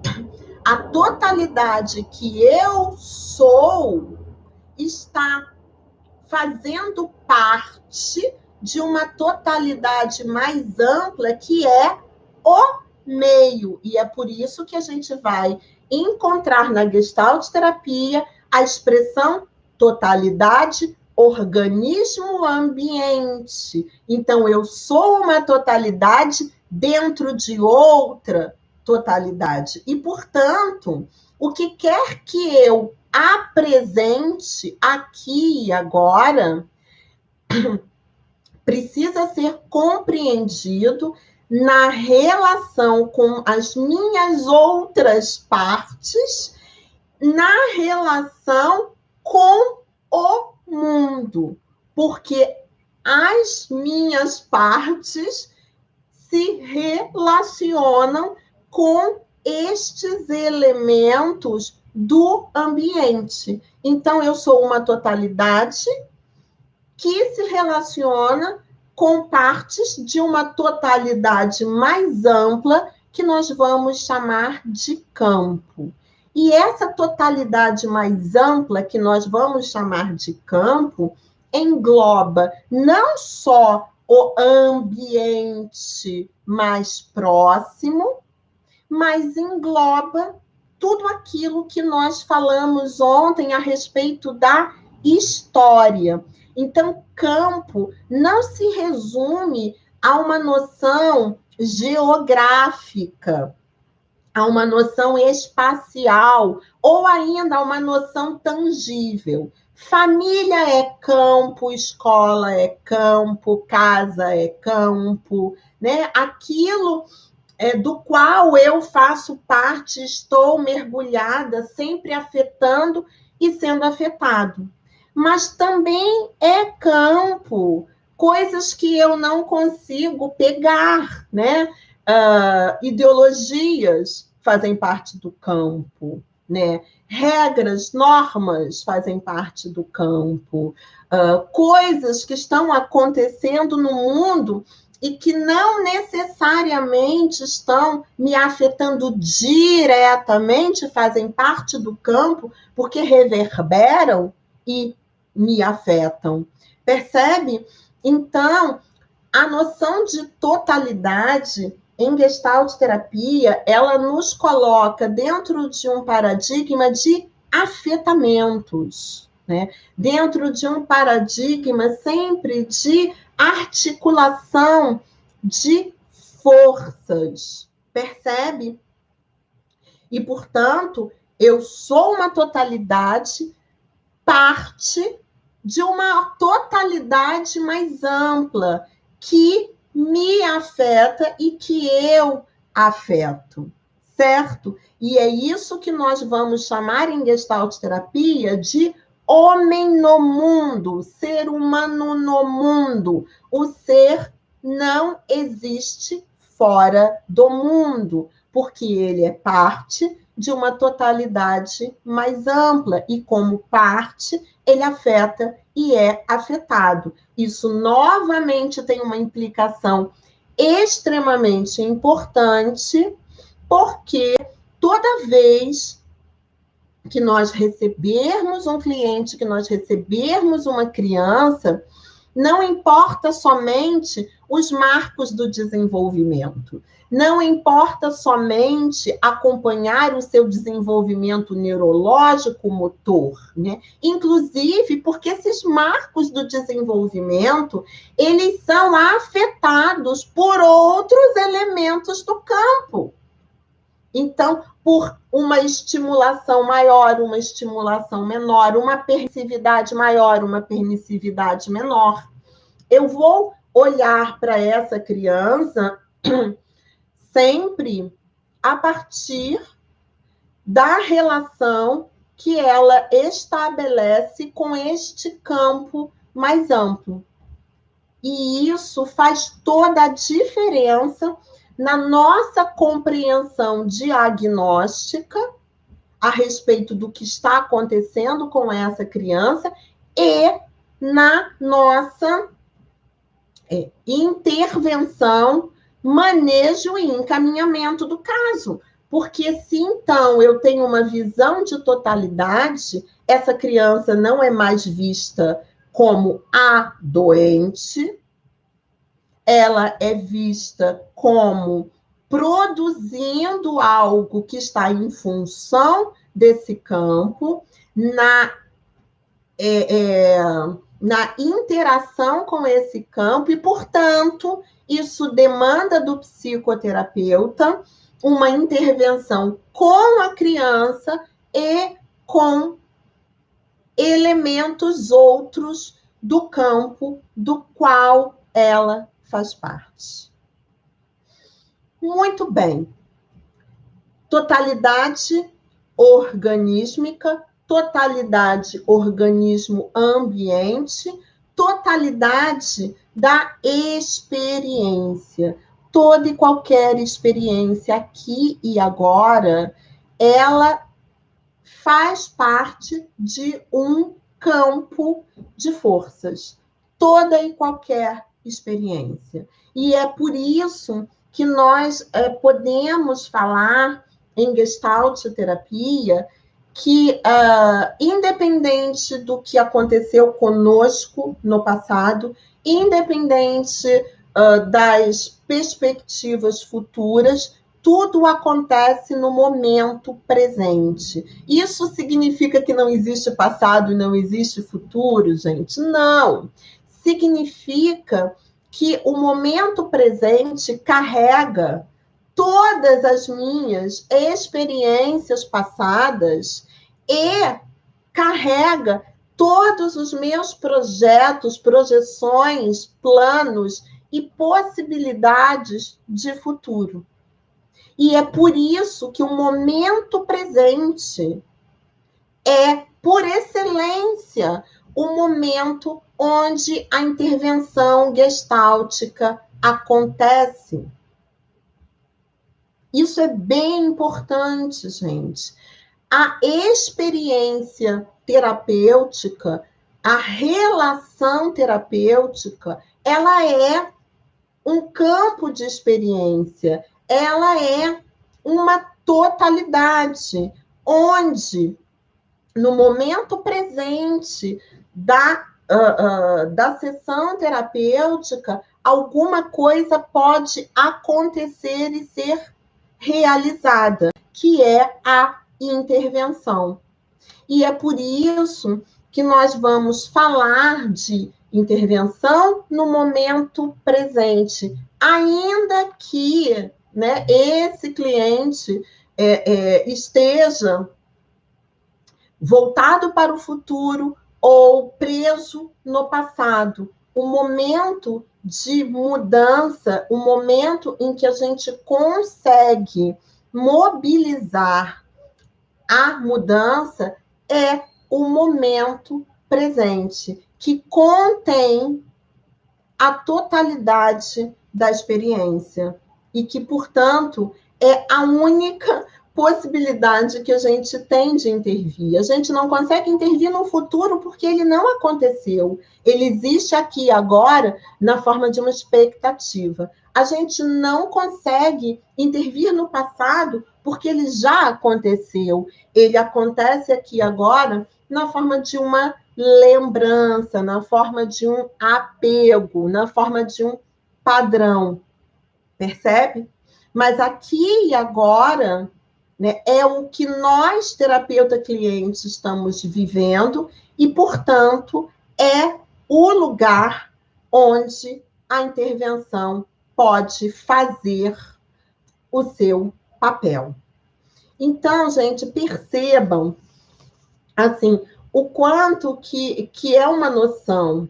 a totalidade que eu sou está fazendo parte de uma totalidade mais ampla, que é o meio. E é por isso que a gente vai encontrar na Gestalt terapia a expressão totalidade, organismo, ambiente. Então, eu sou uma totalidade dentro de outra totalidade. E, portanto, o que quer que eu apresente aqui e agora precisa ser compreendido na relação com as minhas outras partes, na relação com o mundo, porque as minhas partes se relacionam com estes elementos do ambiente. Então, eu sou uma totalidade que se relaciona com partes de uma totalidade mais ampla, que nós vamos chamar de campo. E essa totalidade mais ampla, que nós vamos chamar de campo, engloba não só o ambiente mais próximo, mas engloba tudo aquilo que nós falamos ontem a respeito da história. Então, campo não se resume a uma noção geográfica, a uma noção espacial, ou ainda a uma noção tangível. Família é campo, escola é campo, casa é campo, né? Aquilo do qual eu faço parte, estou mergulhada, sempre afetando e sendo afetado. Mas também é campo, coisas que eu não consigo pegar, né? Ideologias fazem parte do campo, né? Regras, normas fazem parte do campo, coisas que estão acontecendo no mundo e que não necessariamente estão me afetando diretamente, fazem parte do campo, porque reverberam e me afetam. Percebe? Então, a noção de totalidade em Gestalt terapia, ela nos coloca dentro de um paradigma de afetamentos, né? Dentro de um paradigma sempre de articulação de forças, percebe? E, portanto, eu sou uma totalidade, parte de uma totalidade mais ampla, que me afeta e que eu afeto, certo? E é isso que nós vamos chamar em Gestalt terapia de homem no mundo, ser humano no mundo. O ser não existe fora do mundo, porque ele é parte de uma totalidade mais ampla, e como parte, ele afeta e é afetado. Isso novamente tem uma implicação extremamente importante, porque toda vez que nós recebermos um cliente, que nós recebermos uma criança, Não importa somente os marcos do desenvolvimento. Não importa somente acompanhar o seu desenvolvimento neurológico, motor, né? Inclusive porque esses marcos do desenvolvimento, eles são afetados por outros elementos do campo. Então, por uma estimulação maior, uma estimulação menor, uma permissividade maior, uma permissividade menor, eu vou olhar para essa criança sempre a partir da relação que ela estabelece com este campo mais amplo. E isso faz toda a diferença na nossa compreensão diagnóstica a respeito do que está acontecendo com essa criança e na nossa intervenção, manejo e encaminhamento do caso. Porque se então eu tenho uma visão de totalidade, essa criança não é mais vista como a doente, ela é vista como produzindo algo que está em função desse campo, na interação com esse campo, e, portanto, isso demanda do psicoterapeuta uma intervenção com a criança e com elementos outros do campo do qual ela faz parte. Muito bem. Totalidade organísmica, totalidade organismo-ambiente, totalidade da experiência. Toda e qualquer experiência aqui e agora, ela faz parte de um campo de forças. Toda e qualquer experiência. E é por isso que nós podemos falar em Gestalt terapia que, independente do que aconteceu conosco no passado, independente das perspectivas futuras, tudo acontece no momento presente. Isso significa que não existe passado e não existe futuro, gente? Não. Significa que o momento presente carrega todas as minhas experiências passadas e carrega todos os meus projetos, projeções, planos e possibilidades de futuro. E é por isso que o momento presente é, por excelência, o momento onde a intervenção gestáltica acontece. Isso é bem importante, gente. A experiência terapêutica, a relação terapêutica, ela é um campo de experiência, ela é uma totalidade, onde, no momento presente da sessão terapêutica, alguma coisa pode acontecer e ser realizada, que é a intervenção. E é por isso que nós vamos falar de intervenção no momento presente, ainda que, né, esse cliente esteja voltado para o futuro ou preso no passado. O momento de mudança, o momento em que a gente consegue mobilizar a mudança é o momento presente, que contém a totalidade da experiência e que, portanto, é a única possibilidade que a gente tem de intervir. A gente não consegue intervir no futuro porque ele não aconteceu. Ele existe aqui agora na forma de uma expectativa. A gente não consegue intervir no passado porque ele já aconteceu. Ele acontece aqui agora na forma de uma lembrança, na forma de um apego, na forma de um padrão. Percebe? Mas aqui e agora, né, é o que nós, terapeuta cliente, estamos vivendo e, portanto, é o lugar onde a intervenção pode fazer o seu papel. Então, gente, percebam, assim, o quanto que é uma noção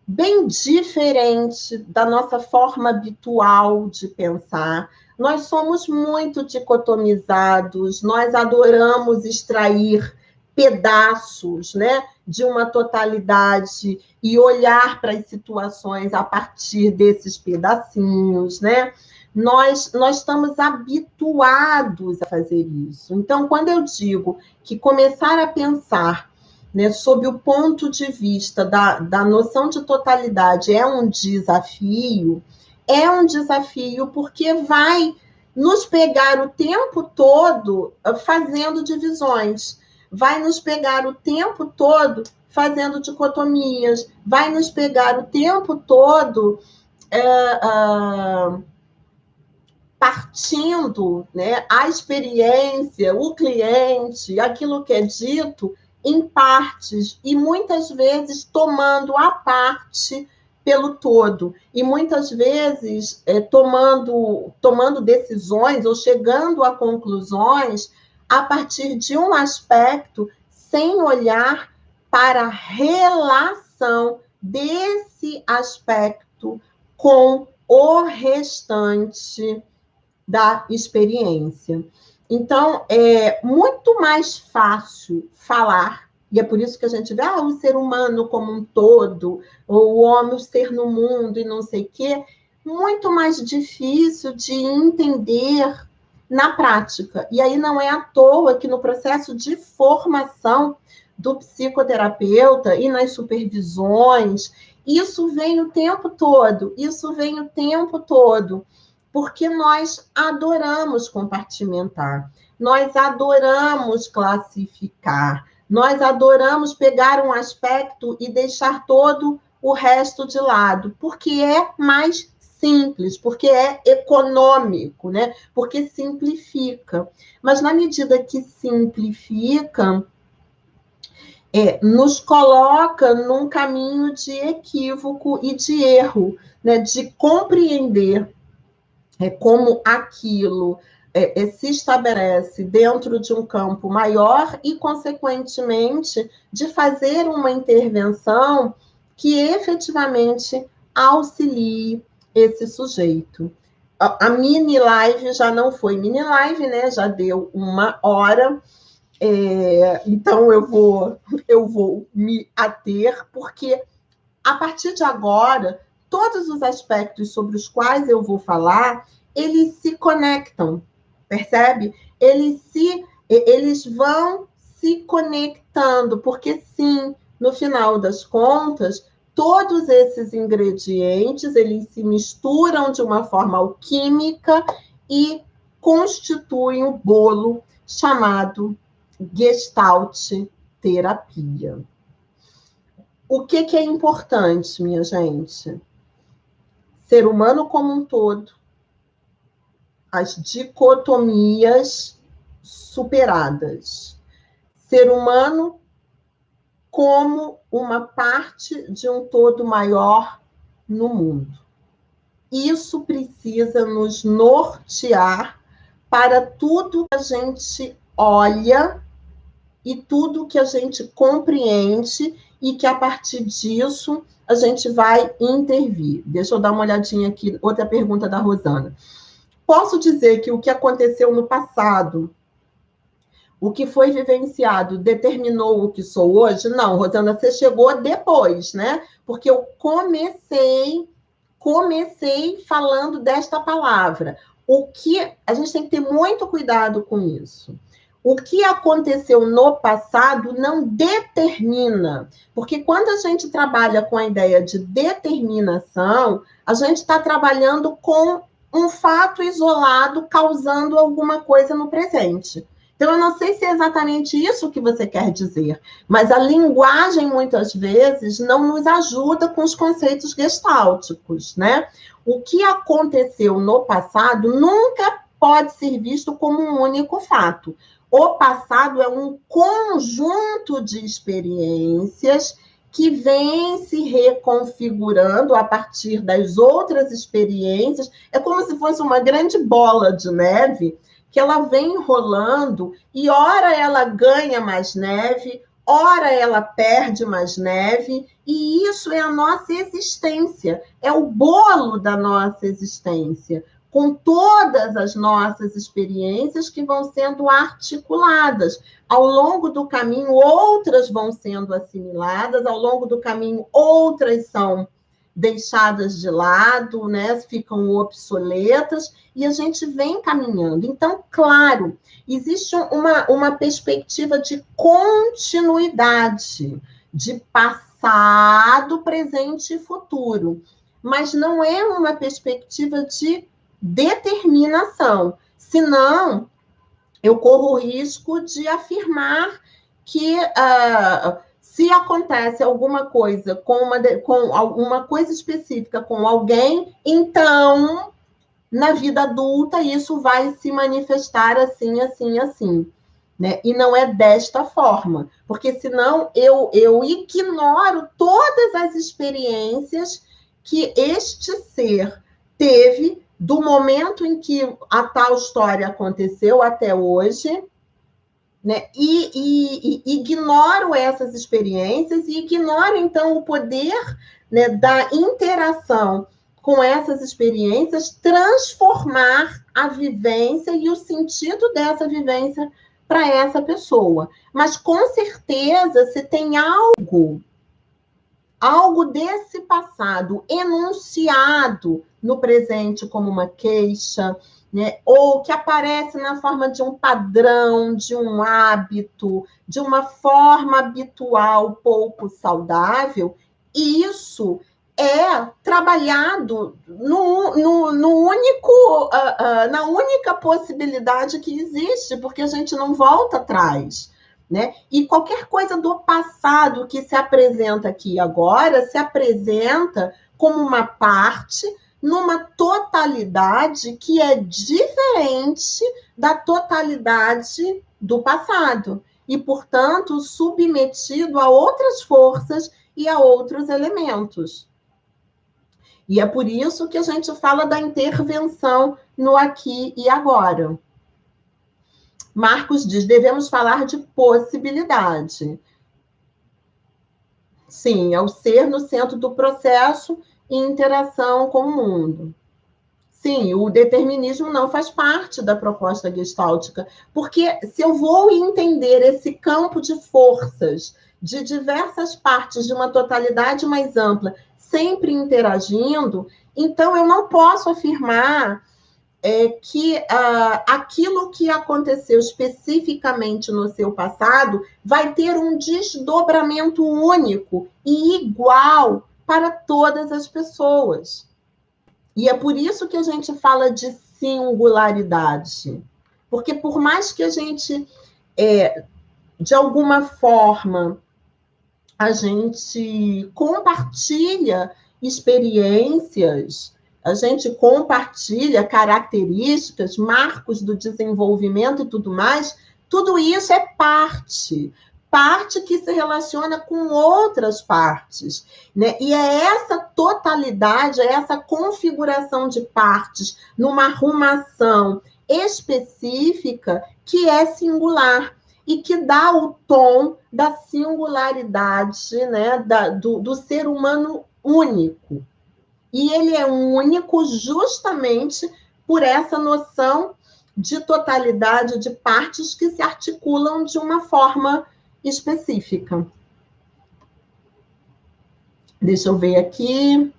bem diferente da nossa forma habitual de pensar. Nós somos muito dicotomizados, nós adoramos extrair pedaços, né, de uma totalidade e olhar para as situações a partir desses pedacinhos, né? Nós estamos habituados a fazer isso. Então, quando eu digo que começar a pensar, né, sob o ponto de vista da noção de totalidade é um desafio porque vai nos pegar o tempo todo fazendo divisões, vai nos pegar o tempo todo fazendo dicotomias, vai nos pegar o tempo todo partindo, né, a experiência, o cliente, aquilo que é dito, em partes, e muitas vezes tomando a parte pelo todo, e muitas vezes tomando decisões ou chegando a conclusões a partir de um aspecto sem olhar para a relação desse aspecto com o restante da experiência. Então, é muito mais fácil falar, e é por isso que a gente vê o ser humano como um todo, ou o homem, o ser no mundo, e não sei o quê, muito mais difícil de entender na prática. E aí não é à toa que no processo de formação do psicoterapeuta e nas supervisões, isso vem o tempo todo, porque nós adoramos compartimentar, nós adoramos classificar, nós adoramos pegar um aspecto e deixar todo o resto de lado, porque é mais simples, porque é econômico, né? Porque simplifica. Mas na medida que simplifica, nos coloca num caminho de equívoco e de erro, né? De compreender como aquilo se estabelece dentro de um campo maior e, consequentemente, de fazer uma intervenção que efetivamente auxilie esse sujeito. A mini live já não foi mini live, né? Já deu 1 hora. Então eu vou me ater, porque a partir de agora, todos os aspectos sobre os quais eu vou falar, eles se conectam, percebe? Eles vão se conectando, porque sim, no final das contas, todos esses ingredientes, eles se misturam de uma forma alquímica e constituem o bolo chamado Gestalt terapia. O que é importante, minha gente? Ser humano como um todo, as dicotomias superadas. Ser humano como uma parte de um todo maior no mundo. Isso precisa nos nortear para tudo que a gente olha e tudo que a gente compreende e que, a partir disso, a gente vai intervir. Deixa eu dar uma olhadinha aqui, outra pergunta da Rosana. Posso dizer que o que aconteceu no passado, o que foi vivenciado, determinou o que sou hoje? Não, Rosana, você chegou depois, né? Porque eu comecei falando desta palavra. O que a gente tem que ter muito cuidado com isso. O que aconteceu no passado não determina, porque quando a gente trabalha com a ideia de determinação, a gente está trabalhando com um fato isolado causando alguma coisa no presente. Então, eu não sei se é exatamente isso que você quer dizer, mas a linguagem, muitas vezes, não nos ajuda com os conceitos gestálticos, né? O que aconteceu no passado nunca pode ser visto como um único fato. O passado é um conjunto de experiências que vem se reconfigurando a partir das outras experiências. É como se fosse uma grande bola de neve que ela vem enrolando e ora ela ganha mais neve, ora ela perde mais neve, e isso é a nossa existência, é o bolo da nossa existência, com todas as nossas experiências que vão sendo articuladas. Ao longo do caminho, outras vão sendo assimiladas, ao longo do caminho, outras são deixadas de lado, né? Ficam obsoletas, e a gente vem caminhando. Então, claro, existe uma perspectiva de continuidade, de passado, presente e futuro, mas não é uma perspectiva de determinação, senão eu corro o risco de afirmar que se acontece alguma coisa com alguma coisa específica com alguém, então, na vida adulta, isso vai se manifestar assim, assim, assim. Né? E não é desta forma, porque senão eu ignoro todas as experiências que este ser teve do momento em que a tal história aconteceu até hoje, né? E ignoro essas experiências e ignoro, então, o poder, né, da interação com essas experiências transformar a vivência e o sentido dessa vivência para essa pessoa. Mas, com certeza, se tem algo desse passado enunciado no presente como uma queixa, né? Ou que aparece na forma de um padrão, de um hábito, de uma forma habitual pouco saudável, e isso é trabalhado na única possibilidade que existe, porque a gente não volta atrás. Né? E qualquer coisa do passado que se apresenta aqui agora, se apresenta como uma parte numa totalidade que é diferente da totalidade do passado. E, portanto, submetido a outras forças e a outros elementos. E é por isso que a gente fala da intervenção no aqui e agora. Marcos diz, devemos falar de possibilidade. Sim, é o ser no centro do processo e interação com o mundo. Sim, o determinismo não faz parte da proposta gestáltica, porque se eu vou entender esse campo de forças de diversas partes de uma totalidade mais ampla, sempre interagindo, então eu não posso afirmar que aquilo que aconteceu especificamente no seu passado vai ter um desdobramento único e igual para todas as pessoas. E é por isso que a gente fala de singularidade. Porque por mais que a gente, de alguma forma, a gente compartilha experiências, a gente compartilha características, marcos do desenvolvimento e tudo mais, tudo isso é parte que se relaciona com outras partes, né? E é essa totalidade, é essa configuração de partes numa arrumação específica que é singular e que dá o tom da singularidade, né? do ser humano único. E ele é único justamente por essa noção de totalidade de partes que se articulam de uma forma específica. Deixa eu ver aqui.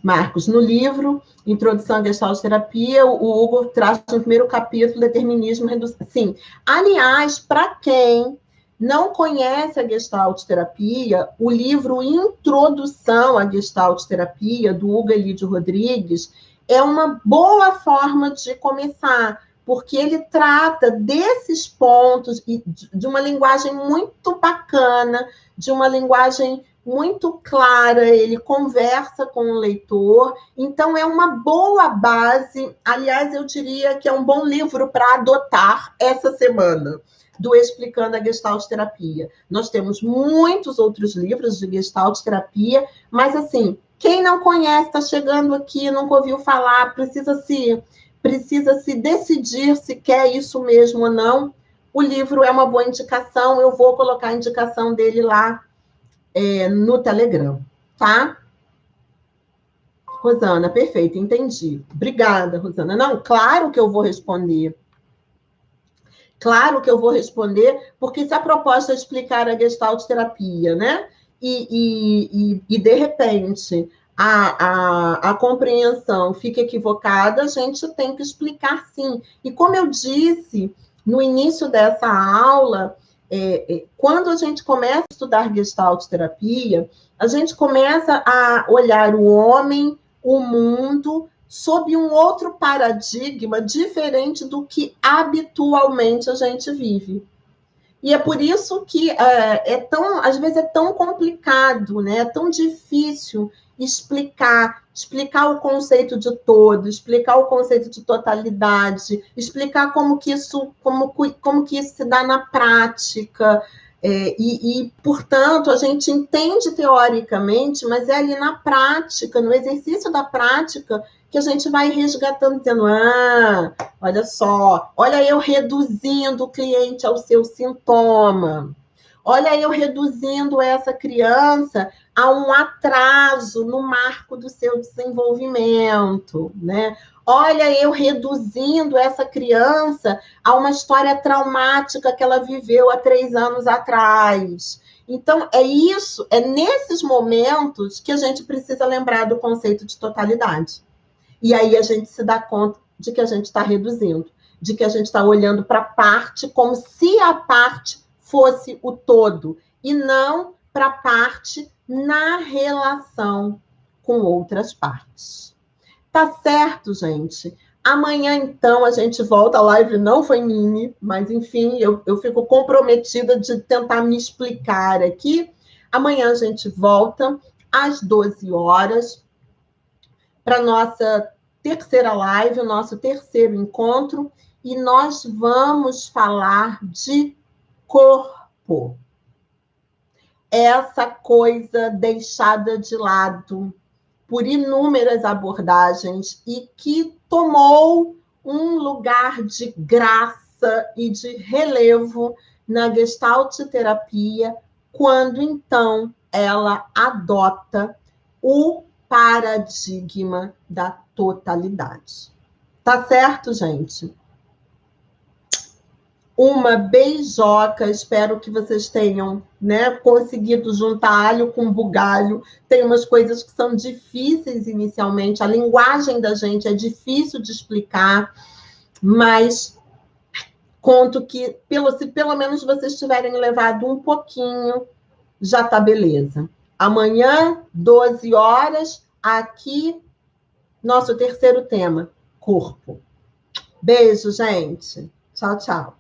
Marcos, no livro Introdução à Gestalterapia, o Hugo traz no primeiro capítulo determinismo e redução. Sim. Aliás, para quem não conhece a Gestalterapia, o livro Introdução à Gestalterapia, do Hugo Elídio Rodrigues, é uma boa forma de começar, porque ele trata desses pontos e de uma linguagem muito bacana, de uma linguagem muito clara, ele conversa com o leitor, então é uma boa base. Aliás, eu diria que é um bom livro para adotar essa semana, do Explicando a Gestalt Terapia. Nós temos muitos outros livros de Gestalt Terapia, mas assim, quem não conhece, está chegando aqui, nunca ouviu falar, precisa se decidir se quer isso mesmo ou não. O livro é uma boa indicação, eu vou colocar a indicação dele lá no Telegram, tá? Rosana, perfeito, entendi. Obrigada, Rosana. Não, claro que eu vou responder. Claro que eu vou responder, porque se a proposta é explicar a Gestalt terapia, né? E de repente a compreensão fica equivocada, a gente tem que explicar sim. E como eu disse no início dessa aula, quando a gente começa a estudar Gestalt terapia, a gente começa a olhar o homem, o mundo, sob um outro paradigma diferente do que habitualmente a gente vive. E é por isso que às vezes é tão complicado, né? É tão difícil explicar o conceito de todo, explicar o conceito de totalidade, explicar como que isso se dá na prática. Portanto, a gente entende teoricamente, mas é ali na prática, no exercício da prática, que a gente vai resgatando, dizendo, olha só, olha eu reduzindo o cliente ao seu sintoma, olha eu reduzindo essa criança a um atraso no marco do seu desenvolvimento, né? Olha eu reduzindo essa criança a uma história traumática que ela viveu há 3 anos atrás. Então, é nesses momentos que a gente precisa lembrar do conceito de totalidade. E aí a gente se dá conta de que a gente está reduzindo, de que a gente está olhando para a parte como se a parte fosse o todo, e não para a parte na relação com outras partes. Tá certo, gente? Amanhã, então, a gente volta. A live não foi mini, mas, enfim, eu fico comprometida de tentar me explicar aqui. Amanhã a gente volta às 12 horas para a nossa terceira live, o nosso terceiro encontro, e nós vamos falar de corpo. Essa coisa deixada de lado por inúmeras abordagens e que tomou um lugar de graça e de relevo na Gestalt terapia, quando então ela adota o paradigma da totalidade. Tá certo, gente? Uma beijoca, espero que vocês tenham, né, conseguido juntar alho com bugalho. Tem umas coisas que são difíceis inicialmente, a linguagem da gente é difícil de explicar, mas conto que, se pelo menos vocês tiverem levado um pouquinho, já tá beleza. Amanhã, 12 horas, aqui, nosso terceiro tema, corpo. Beijo, gente. Tchau, tchau.